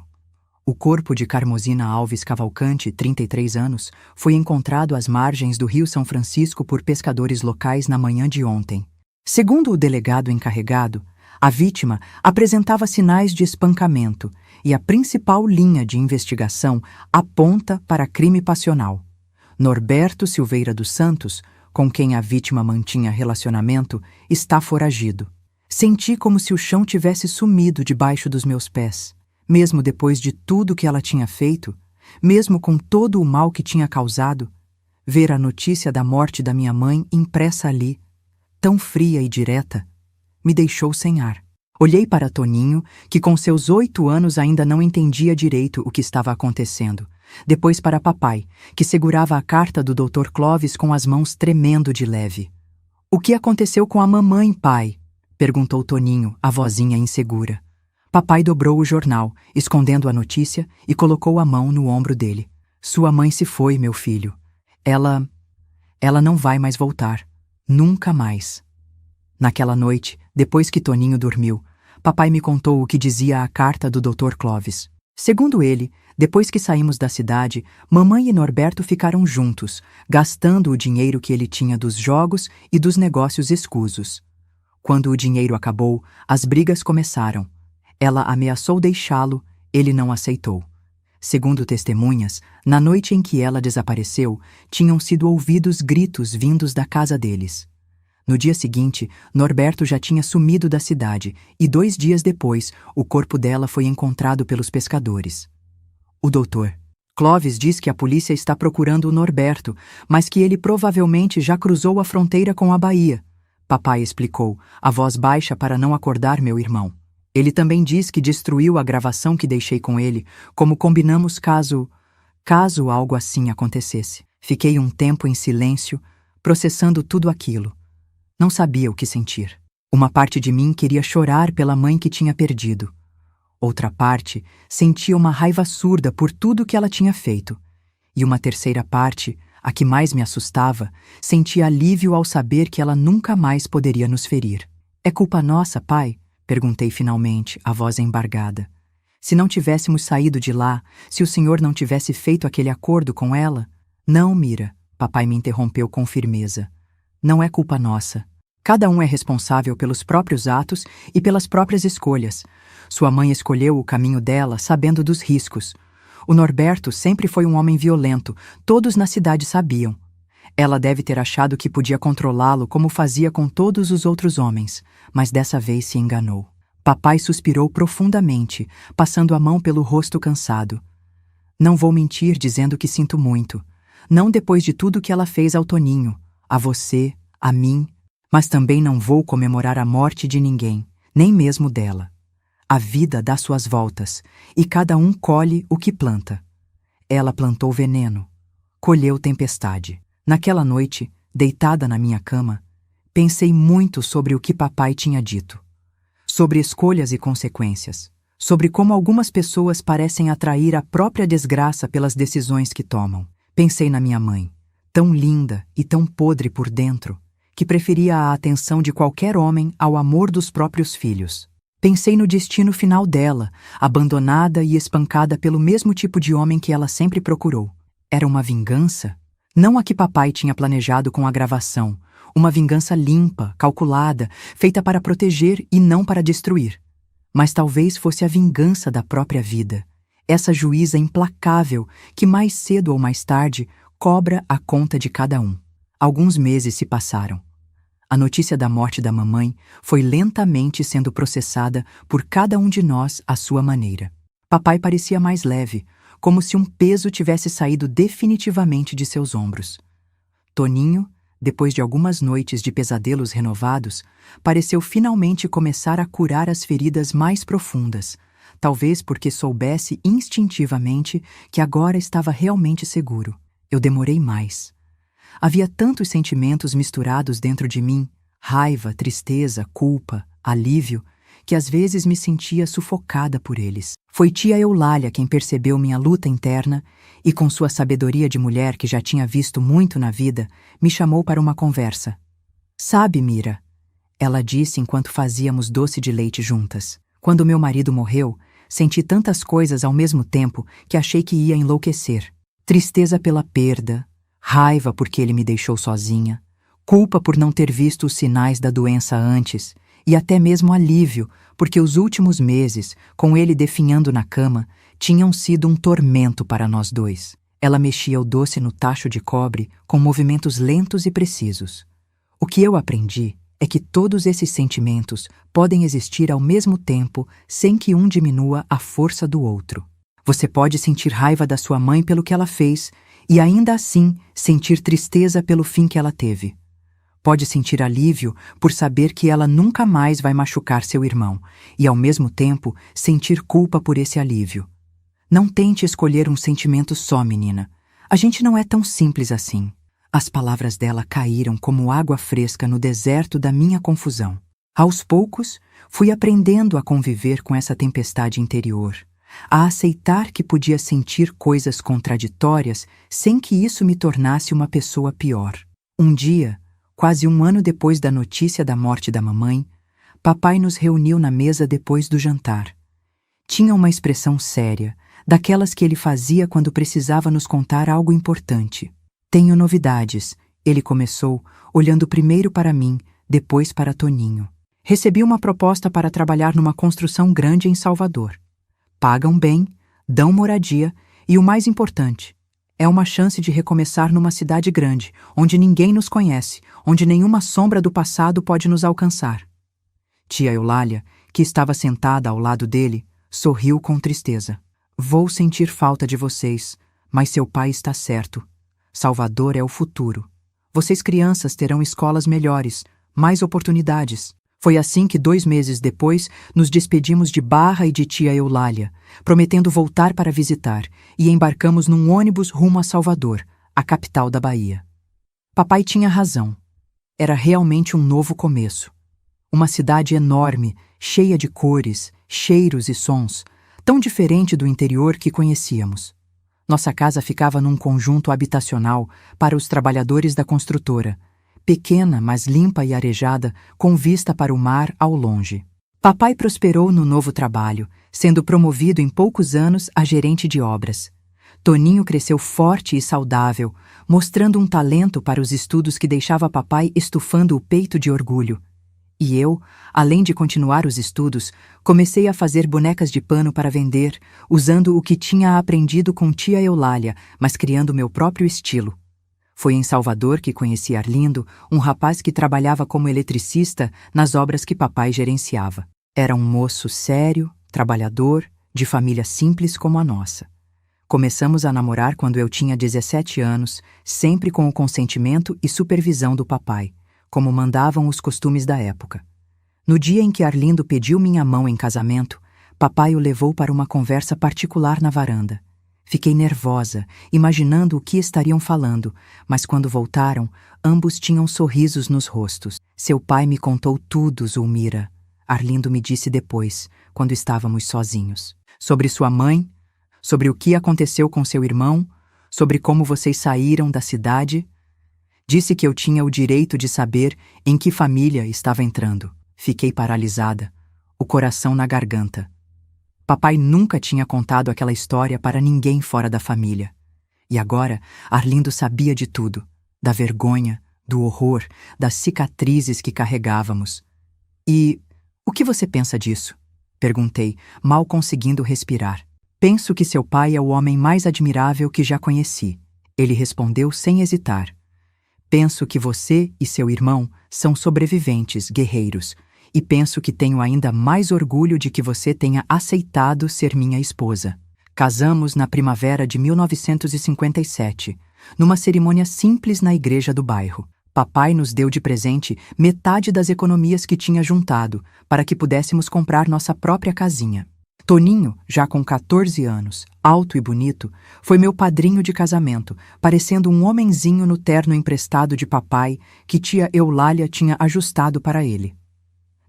Speaker 1: O corpo de Carmosina Alves Cavalcante, 33 anos, foi encontrado às margens do Rio São Francisco por pescadores locais na manhã de ontem. Segundo o delegado encarregado, a vítima apresentava sinais de espancamento e a principal linha de investigação aponta para crime passional. Norberto Silveira dos Santos, com quem a vítima mantinha relacionamento, está foragido. Senti como se o chão tivesse sumido debaixo dos meus pés. Mesmo depois de tudo que ela tinha feito, mesmo com todo o mal que tinha causado, ver a notícia da morte da minha mãe impressa ali, tão fria e direta, me deixou sem ar. Olhei para Toninho, que com seus 8 anos ainda não entendia direito o que estava acontecendo. Depois para papai, que segurava a carta do Dr. Clóvis com as mãos tremendo de leve. "O que aconteceu com a mamãe, pai?" perguntou Toninho, a vozinha insegura. Papai dobrou o jornal, escondendo a notícia, e colocou a mão no ombro dele. "Sua mãe se foi, meu filho. Ela não vai mais voltar. Nunca mais." Naquela noite, depois que Toninho dormiu, papai me contou o que dizia a carta do Dr. Clóvis. Segundo ele, depois que saímos da cidade, mamãe e Norberto ficaram juntos, gastando o dinheiro que ele tinha dos jogos e dos negócios escusos. Quando o dinheiro acabou, as brigas começaram. Ela ameaçou deixá-lo, ele não aceitou. Segundo testemunhas, na noite em que ela desapareceu, tinham sido ouvidos gritos vindos da casa deles. No dia seguinte, Norberto já tinha sumido da cidade e 2 dias depois, o corpo dela foi encontrado pelos pescadores. O doutor Clóvis diz que a polícia está procurando o Norberto, mas que ele provavelmente já cruzou a fronteira com a Bahia. Papai explicou, a voz baixa para não acordar meu irmão. Ele também diz que destruiu a gravação que deixei com ele, como combinamos caso algo assim acontecesse. Fiquei um tempo em silêncio, processando tudo aquilo. Não sabia o que sentir. Uma parte de mim queria chorar pela mãe que tinha perdido. Outra parte sentia uma raiva surda por tudo que ela tinha feito. E uma terceira parte, a que mais me assustava, sentia alívio ao saber que ela nunca mais poderia nos ferir. É culpa nossa, pai? Perguntei finalmente, a voz embargada. Se não tivéssemos saído de lá, se o senhor não tivesse feito aquele acordo com ela? Não, Mira, papai me interrompeu com firmeza. Não é culpa nossa. Cada um é responsável pelos próprios atos e pelas próprias escolhas. Sua mãe escolheu o caminho dela sabendo dos riscos. O Norberto sempre foi um homem violento, todos na cidade sabiam. Ela deve ter achado que podia controlá-lo como fazia com todos os outros homens, mas dessa vez se enganou. Papai suspirou profundamente, passando a mão pelo rosto cansado. Não vou mentir dizendo que sinto muito. Não depois de tudo que ela fez ao Toninho, a você, a mim, mas também não vou comemorar a morte de ninguém, nem mesmo dela. A vida dá suas voltas, e cada um colhe o que planta. Ela plantou veneno, colheu tempestade. Naquela noite, deitada na minha cama, pensei muito sobre o que papai tinha dito. Sobre escolhas e consequências. Sobre como algumas pessoas parecem atrair a própria desgraça pelas decisões que tomam. Pensei na minha mãe, tão linda e tão podre por dentro, que preferia a atenção de qualquer homem ao amor dos próprios filhos. Pensei no destino final dela, abandonada e espancada pelo mesmo tipo de homem que ela sempre procurou. Era uma vingança? Não a que papai tinha planejado com agravação, uma vingança limpa, calculada, feita para proteger e não para destruir. Mas talvez fosse a vingança da própria vida, essa juíza implacável que mais cedo ou mais tarde cobra a conta de cada um. Alguns meses se passaram. A notícia da morte da mamãe foi lentamente sendo processada por cada um de nós à sua maneira. Papai parecia mais leve, como se um peso tivesse saído definitivamente de seus ombros. Toninho, depois de algumas noites de pesadelos renovados, pareceu finalmente começar a curar as feridas mais profundas, talvez porque soubesse instintivamente que agora estava realmente seguro. Eu demorei mais. Havia tantos sentimentos misturados dentro de mim, raiva, tristeza, culpa, alívio, que às vezes me sentia sufocada por eles. Foi tia Eulália quem percebeu minha luta interna e, com sua sabedoria de mulher que já tinha visto muito na vida, me chamou para uma conversa. Sabe, Mira, ela disse enquanto fazíamos doce de leite juntas. Quando meu marido morreu, senti tantas coisas ao mesmo tempo que achei que ia enlouquecer. Tristeza pela perda, raiva porque ele me deixou sozinha, culpa por não ter visto os sinais da doença antes e até mesmo alívio porque os últimos meses, com ele definhando na cama, tinham sido um tormento para nós dois. Ela mexia o doce no tacho de cobre com movimentos lentos e precisos. O que eu aprendi é que todos esses sentimentos podem existir ao mesmo tempo sem que um diminua a força do outro. Você pode sentir raiva da sua mãe pelo que ela fez e ainda assim sentir tristeza pelo fim que ela teve. Pode sentir alívio por saber que ela nunca mais vai machucar seu irmão e, ao mesmo tempo, sentir culpa por esse alívio. Não tente escolher um sentimento só, menina. A gente não é tão simples assim. As palavras dela caíram como água fresca no deserto da minha confusão. Aos poucos, fui aprendendo a conviver com essa tempestade interior, a aceitar que podia sentir coisas contraditórias sem que isso me tornasse uma pessoa pior. Um dia, quase um ano depois da notícia da morte da mamãe, papai nos reuniu na mesa depois do jantar. Tinha uma expressão séria, daquelas que ele fazia quando precisava nos contar algo importante. Tenho novidades, ele começou, olhando primeiro para mim, depois para Toninho. Recebi uma proposta para trabalhar numa construção grande em Salvador. Pagam bem, dão moradia e, o mais importante, é uma chance de recomeçar numa cidade grande, onde ninguém nos conhece, onde nenhuma sombra do passado pode nos alcançar. Tia Eulália, que estava sentada ao lado dele, sorriu com tristeza. Vou sentir falta de vocês, mas seu pai está certo. Salvador é o futuro. Vocês crianças terão escolas melhores, mais oportunidades. Foi assim que 2 meses depois nos despedimos de Barra e de tia Eulália, prometendo voltar para visitar, e embarcamos num ônibus rumo a Salvador, a capital da Bahia. Papai tinha razão. Era realmente um novo começo. Uma cidade enorme, cheia de cores, cheiros e sons, tão diferente do interior que conhecíamos. Nossa casa ficava num conjunto habitacional para os trabalhadores da construtora, pequena, mas limpa e arejada, com vista para o mar ao longe. Papai prosperou no novo trabalho, sendo promovido em poucos anos a gerente de obras. Toninho cresceu forte e saudável, mostrando um talento para os estudos que deixava papai estufando o peito de orgulho. E eu, além de continuar os estudos, comecei a fazer bonecas de pano para vender, usando o que tinha aprendido com tia Eulália, mas criando meu próprio estilo. Foi em Salvador que conheci Arlindo, um rapaz que trabalhava como eletricista nas obras que papai gerenciava. Era um moço sério, trabalhador, de família simples como a nossa. Começamos a namorar quando eu tinha 17 anos, sempre com o consentimento e supervisão do papai, como mandavam os costumes da época. No dia em que Arlindo pediu minha mão em casamento, papai o levou para uma conversa particular na varanda. Fiquei nervosa, imaginando o que estariam falando, mas quando voltaram, ambos tinham sorrisos nos rostos. Seu pai me contou tudo, Zulmira. Arlindo me disse depois, quando estávamos sozinhos. Sobre sua mãe, sobre o que aconteceu com seu irmão, sobre como vocês saíram da cidade. Disse que eu tinha o direito de saber em que família estava entrando. Fiquei paralisada, o coração na garganta. Papai nunca tinha contado aquela história para ninguém fora da família. E agora, Arlindo sabia de tudo, da vergonha, do horror, das cicatrizes que carregávamos. E o que você pensa disso? Perguntei, mal conseguindo respirar. Penso que seu pai é o homem mais admirável que já conheci. Ele respondeu sem hesitar. Penso que você e seu irmão são sobreviventes, guerreiros, e penso que tenho ainda mais orgulho de que você tenha aceitado ser minha esposa. Casamos na primavera de 1957, numa cerimônia simples na igreja do bairro. Papai nos deu de presente metade das economias que tinha juntado, para que pudéssemos comprar nossa própria casinha. Toninho, já com 14 anos, alto e bonito, foi meu padrinho de casamento, parecendo um homenzinho no terno emprestado de papai que tia Eulália tinha ajustado para ele.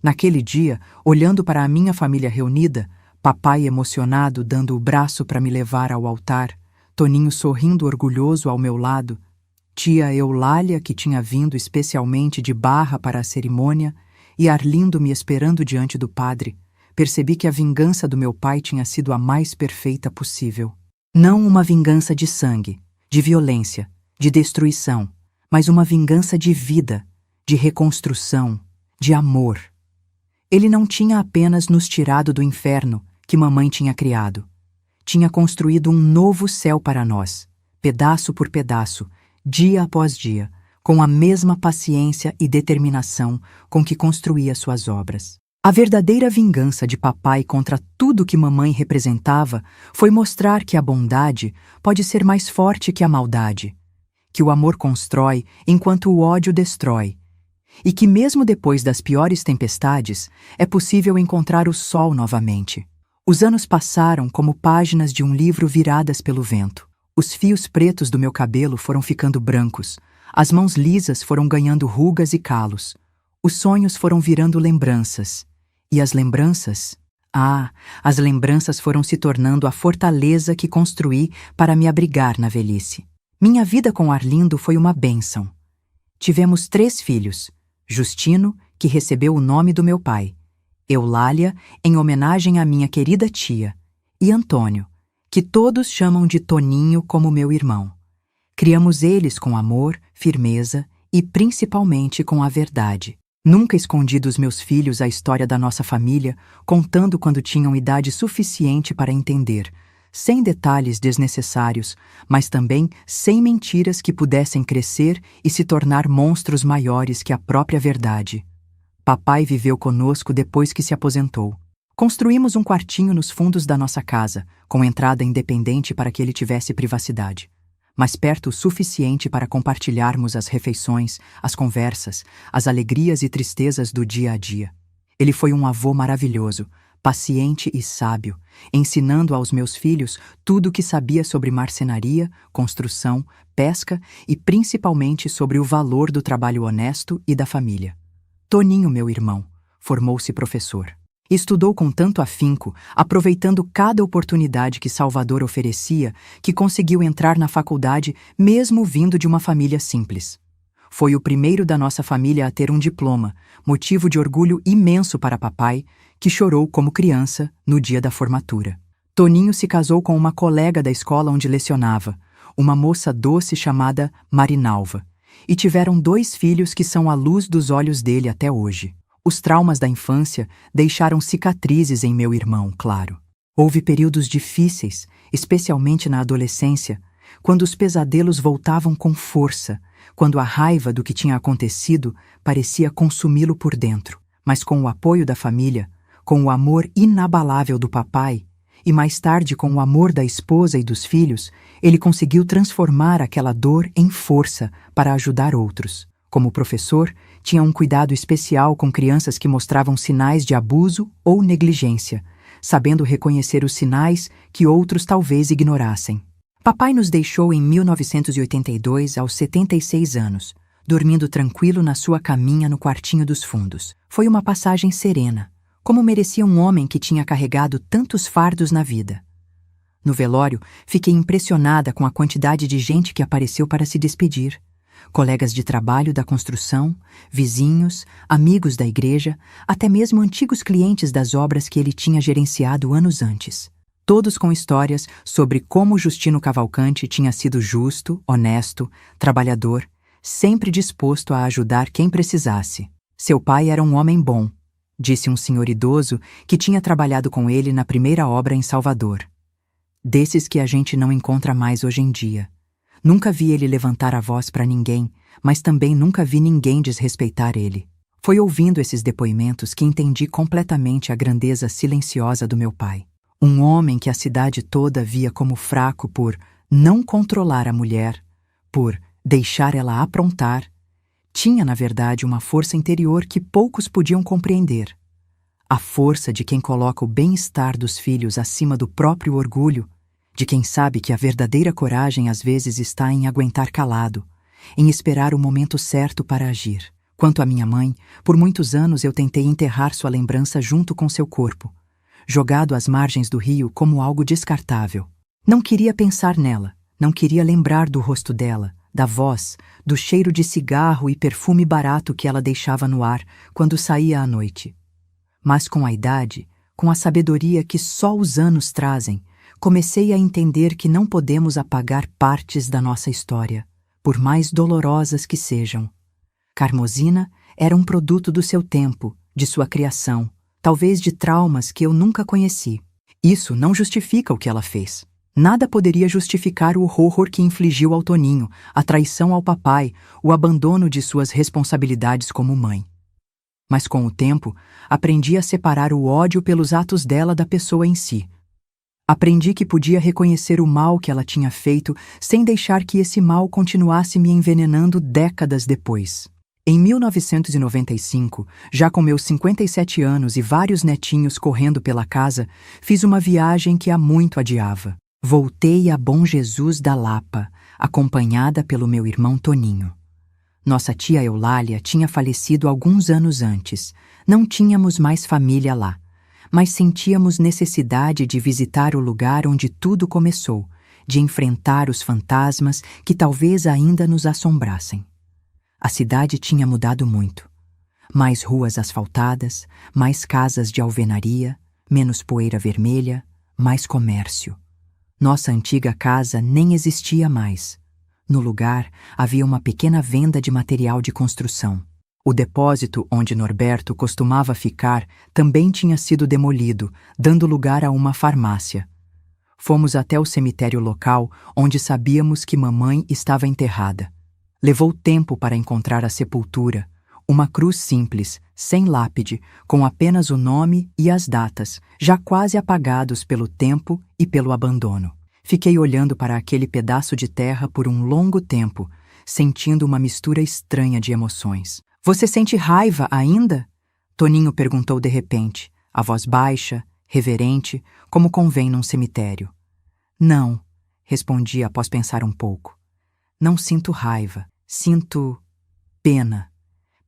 Speaker 1: Naquele dia, olhando para a minha família reunida, papai emocionado dando o braço para me levar ao altar, Toninho sorrindo orgulhoso ao meu lado, tia Eulália, que tinha vindo especialmente de Barra para a cerimônia, e Arlindo me esperando diante do padre, percebi que a vingança do meu pai tinha sido a mais perfeita possível. Não uma vingança de sangue, de violência, de destruição, mas uma vingança de vida, de reconstrução, de amor. Ele não tinha apenas nos tirado do inferno que mamãe tinha criado. Tinha construído um novo céu para nós, pedaço por pedaço, dia após dia, com a mesma paciência e determinação com que construía suas obras. A verdadeira vingança de papai contra tudo que mamãe representava foi mostrar que a bondade pode ser mais forte que a maldade, que o amor constrói enquanto o ódio destrói, e que mesmo depois das piores tempestades é possível encontrar o sol novamente. Os anos passaram como páginas de um livro viradas pelo vento. Os fios pretos do meu cabelo foram ficando brancos, as mãos lisas foram ganhando rugas e calos, os sonhos foram virando lembranças. E as lembranças? As lembranças foram se tornando a fortaleza que construí para me abrigar na velhice. Minha vida com Arlindo foi uma bênção. Tivemos 3 filhos, Justino, que recebeu o nome do meu pai, Eulália, em homenagem à minha querida tia, e Antônio, que todos chamam de Toninho como meu irmão. Criamos eles com amor, firmeza e principalmente com a verdade. Nunca escondi dos meus filhos a história da nossa família, contando quando tinham idade suficiente para entender, sem detalhes desnecessários, mas também sem mentiras que pudessem crescer e se tornar monstros maiores que a própria verdade. Papai viveu conosco depois que se aposentou. Construímos um quartinho nos fundos da nossa casa, com entrada independente para que ele tivesse privacidade, mas perto o suficiente para compartilharmos as refeições, as conversas, as alegrias e tristezas do dia a dia. Ele foi um avô maravilhoso, paciente e sábio, ensinando aos meus filhos tudo o que sabia sobre marcenaria, construção, pesca e principalmente sobre o valor do trabalho honesto e da família. Toninho, meu irmão, formou-se professor. Estudou com tanto afinco, aproveitando cada oportunidade que Salvador oferecia, que conseguiu entrar na faculdade mesmo vindo de uma família simples. Foi o primeiro da nossa família a ter um diploma, motivo de orgulho imenso para papai, que chorou como criança no dia da formatura. Toninho se casou com uma colega da escola onde lecionava, uma moça doce chamada Marinalva, e tiveram 2 filhos que são a luz dos olhos dele até hoje. Os traumas da infância deixaram cicatrizes em meu irmão, claro. Houve períodos difíceis, especialmente na adolescência, quando os pesadelos voltavam com força, quando a raiva do que tinha acontecido parecia consumi-lo por dentro. Mas com o apoio da família, com o amor inabalável do papai, e mais tarde com o amor da esposa e dos filhos, ele conseguiu transformar aquela dor em força para ajudar outros. Como professor, tinha um cuidado especial com crianças que mostravam sinais de abuso ou negligência, sabendo reconhecer os sinais que outros talvez ignorassem. Papai nos deixou em 1982 aos 76 anos, dormindo tranquilo na sua caminha no quartinho dos fundos. Foi uma passagem serena, como merecia um homem que tinha carregado tantos fardos na vida. No velório, fiquei impressionada com a quantidade de gente que apareceu para se despedir. Colegas de trabalho da construção, vizinhos, amigos da igreja, até mesmo antigos clientes das obras que ele tinha gerenciado anos antes. Todos com histórias sobre como Justino Cavalcante tinha sido justo, honesto, trabalhador, sempre disposto a ajudar quem precisasse. Seu pai era um homem bom, disse um senhor idoso que tinha trabalhado com ele na primeira obra em Salvador. Desses que a gente não encontra mais hoje em dia. Nunca vi ele levantar a voz para ninguém, mas também nunca vi ninguém desrespeitar ele. Foi ouvindo esses depoimentos que entendi completamente a grandeza silenciosa do meu pai. Um homem que a cidade toda via como fraco por não controlar a mulher, por deixar ela aprontar, tinha, na verdade, uma força interior que poucos podiam compreender. A força de quem coloca o bem-estar dos filhos acima do próprio orgulho, de quem sabe que a verdadeira coragem às vezes está em aguentar calado, em esperar o momento certo para agir. Quanto à minha mãe, por muitos anos eu tentei enterrar sua lembrança junto com seu corpo, jogado às margens do rio como algo descartável. Não queria pensar nela, não queria lembrar do rosto dela, da voz, do cheiro de cigarro e perfume barato que ela deixava no ar quando saía à noite. Mas com a idade, com a sabedoria que só os anos trazem, comecei a entender que não podemos apagar partes da nossa história, por mais dolorosas que sejam. Carmosina era um produto do seu tempo, de sua criação, talvez de traumas que eu nunca conheci. Isso não justifica o que ela fez. Nada poderia justificar o horror que infligiu ao Toninho, a traição ao papai, o abandono de suas responsabilidades como mãe. Mas com o tempo, aprendi a separar o ódio pelos atos dela da pessoa em si. Aprendi que podia reconhecer o mal que ela tinha feito sem deixar que esse mal continuasse me envenenando décadas depois. Em 1995, já com meus 57 anos e vários netinhos correndo pela casa, fiz uma viagem que há muito adiava. Voltei a Bom Jesus da Lapa, acompanhada pelo meu irmão Toninho. Nossa tia Eulália tinha falecido alguns anos antes. Não tínhamos mais família lá, mas sentíamos necessidade de visitar o lugar onde tudo começou, de enfrentar os fantasmas que talvez ainda nos assombrassem. A cidade tinha mudado muito. Mais ruas asfaltadas, mais casas de alvenaria, menos poeira vermelha, mais comércio. Nossa antiga casa nem existia mais. No lugar, havia uma pequena venda de material de construção. O depósito onde Norberto costumava ficar também tinha sido demolido, dando lugar a uma farmácia. Fomos até o cemitério local, onde sabíamos que mamãe estava enterrada. Levou tempo para encontrar a sepultura, uma cruz simples, sem lápide, com apenas o nome e as datas, já quase apagados pelo tempo e pelo abandono. Fiquei olhando para aquele pedaço de terra por um longo tempo, sentindo uma mistura estranha de emoções. "Você sente raiva ainda?" Toninho perguntou de repente, a voz baixa, reverente, como convém num cemitério. Não, respondi após pensar um pouco. Não sinto raiva, sinto pena.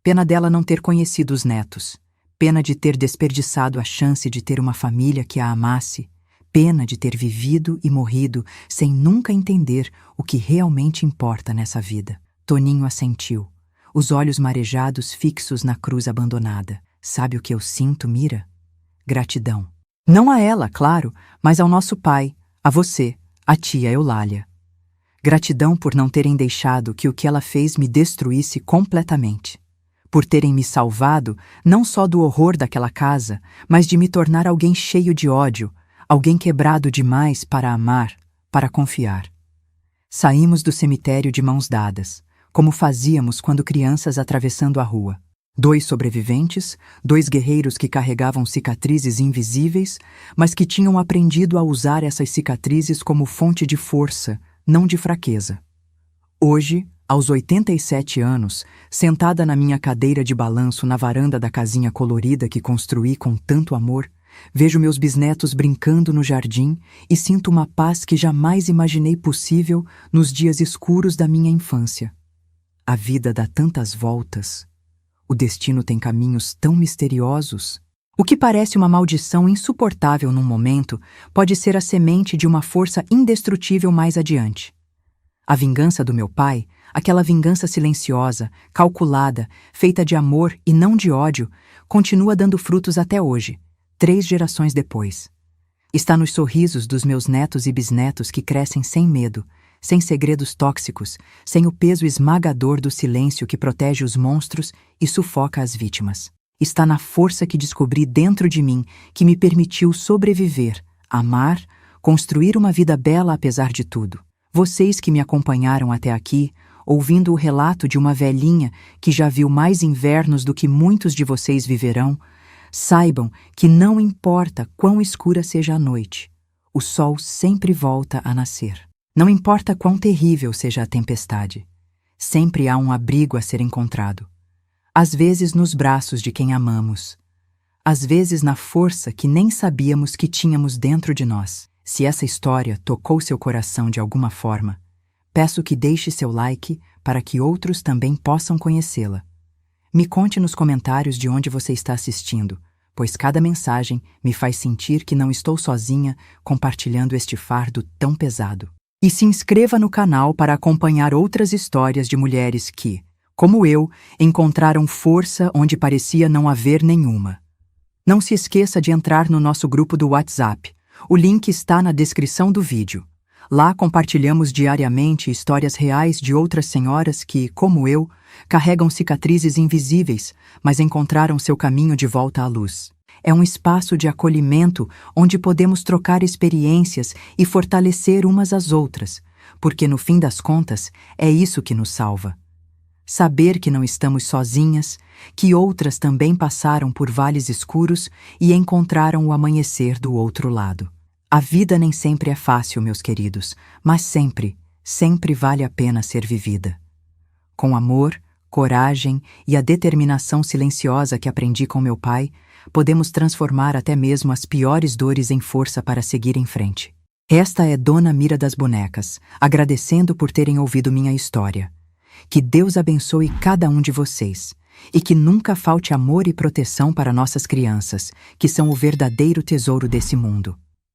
Speaker 1: Pena dela não ter conhecido os netos. Pena de ter desperdiçado a chance de ter uma família que a amasse. Pena de ter vivido e morrido sem nunca entender o que realmente importa nessa vida. Toninho assentiu, os olhos marejados fixos na cruz abandonada. Sabe o que eu sinto, Mira? Gratidão. Não a ela, claro, mas ao nosso pai, a você, a tia Eulália. Gratidão por não terem deixado que o que ela fez me destruísse completamente. Por terem me salvado não só do horror daquela casa, mas de me tornar alguém cheio de ódio, alguém quebrado demais para amar, para confiar. Saímos do cemitério de mãos dadas, como fazíamos quando crianças atravessando a rua. 2 sobreviventes, 2 guerreiros que carregavam cicatrizes invisíveis, mas que tinham aprendido a usar essas cicatrizes como fonte de força, não de fraqueza. Hoje, aos 87 anos, sentada na minha cadeira de balanço na varanda da casinha colorida que construí com tanto amor, vejo meus bisnetos brincando no jardim e sinto uma paz que jamais imaginei possível nos dias escuros da minha infância. A vida dá tantas voltas. O destino tem caminhos tão misteriosos. O que parece uma maldição insuportável num momento pode ser a semente de uma força indestrutível mais adiante. A vingança do meu pai, aquela vingança silenciosa, calculada, feita de amor e não de ódio, continua dando frutos até hoje, 3 gerações depois. Está nos sorrisos dos meus netos e bisnetos que crescem sem medo, sem segredos tóxicos, sem o peso esmagador do silêncio que protege os monstros e sufoca as vítimas. Está na força que descobri dentro de mim que me permitiu sobreviver, amar, construir uma vida bela apesar de tudo. Vocês que me acompanharam até aqui, ouvindo o relato de uma velhinha que já viu mais invernos do que muitos de vocês viverão, saibam que não importa quão escura seja a noite, o sol sempre volta a nascer. Não importa quão terrível seja a tempestade, sempre há um abrigo a ser encontrado. Às vezes nos braços de quem amamos, às vezes na força que nem sabíamos que tínhamos dentro de nós. Se essa história tocou seu coração de alguma forma, peço que deixe seu like para que outros também possam conhecê-la. Me conte nos comentários de onde você está assistindo, pois cada mensagem me faz sentir que não estou sozinha compartilhando este fardo tão pesado. E se inscreva no canal para acompanhar outras histórias de mulheres que, como eu, encontraram força onde parecia não haver nenhuma. Não se esqueça de entrar no nosso grupo do WhatsApp. O link está na descrição do vídeo. Lá compartilhamos diariamente histórias reais de outras senhoras que, como eu, carregam cicatrizes invisíveis, mas encontraram seu caminho de volta à luz. É um espaço de acolhimento onde podemos trocar experiências e fortalecer umas às outras, porque no fim das contas é isso que nos salva. Saber que não estamos sozinhas, que outras também passaram por vales escuros e encontraram o amanhecer do outro lado. A vida nem sempre é fácil, meus queridos, mas sempre, sempre vale a pena ser vivida. Com amor, coragem e a determinação silenciosa que aprendi com meu pai, podemos transformar até mesmo as piores dores em força para seguir em frente. Esta é Dona Mira das Bonecas, agradecendo por terem ouvido minha história. Que Deus abençoe cada um de vocês e que nunca falte amor e proteção para nossas crianças, que são o verdadeiro tesouro desse mundo.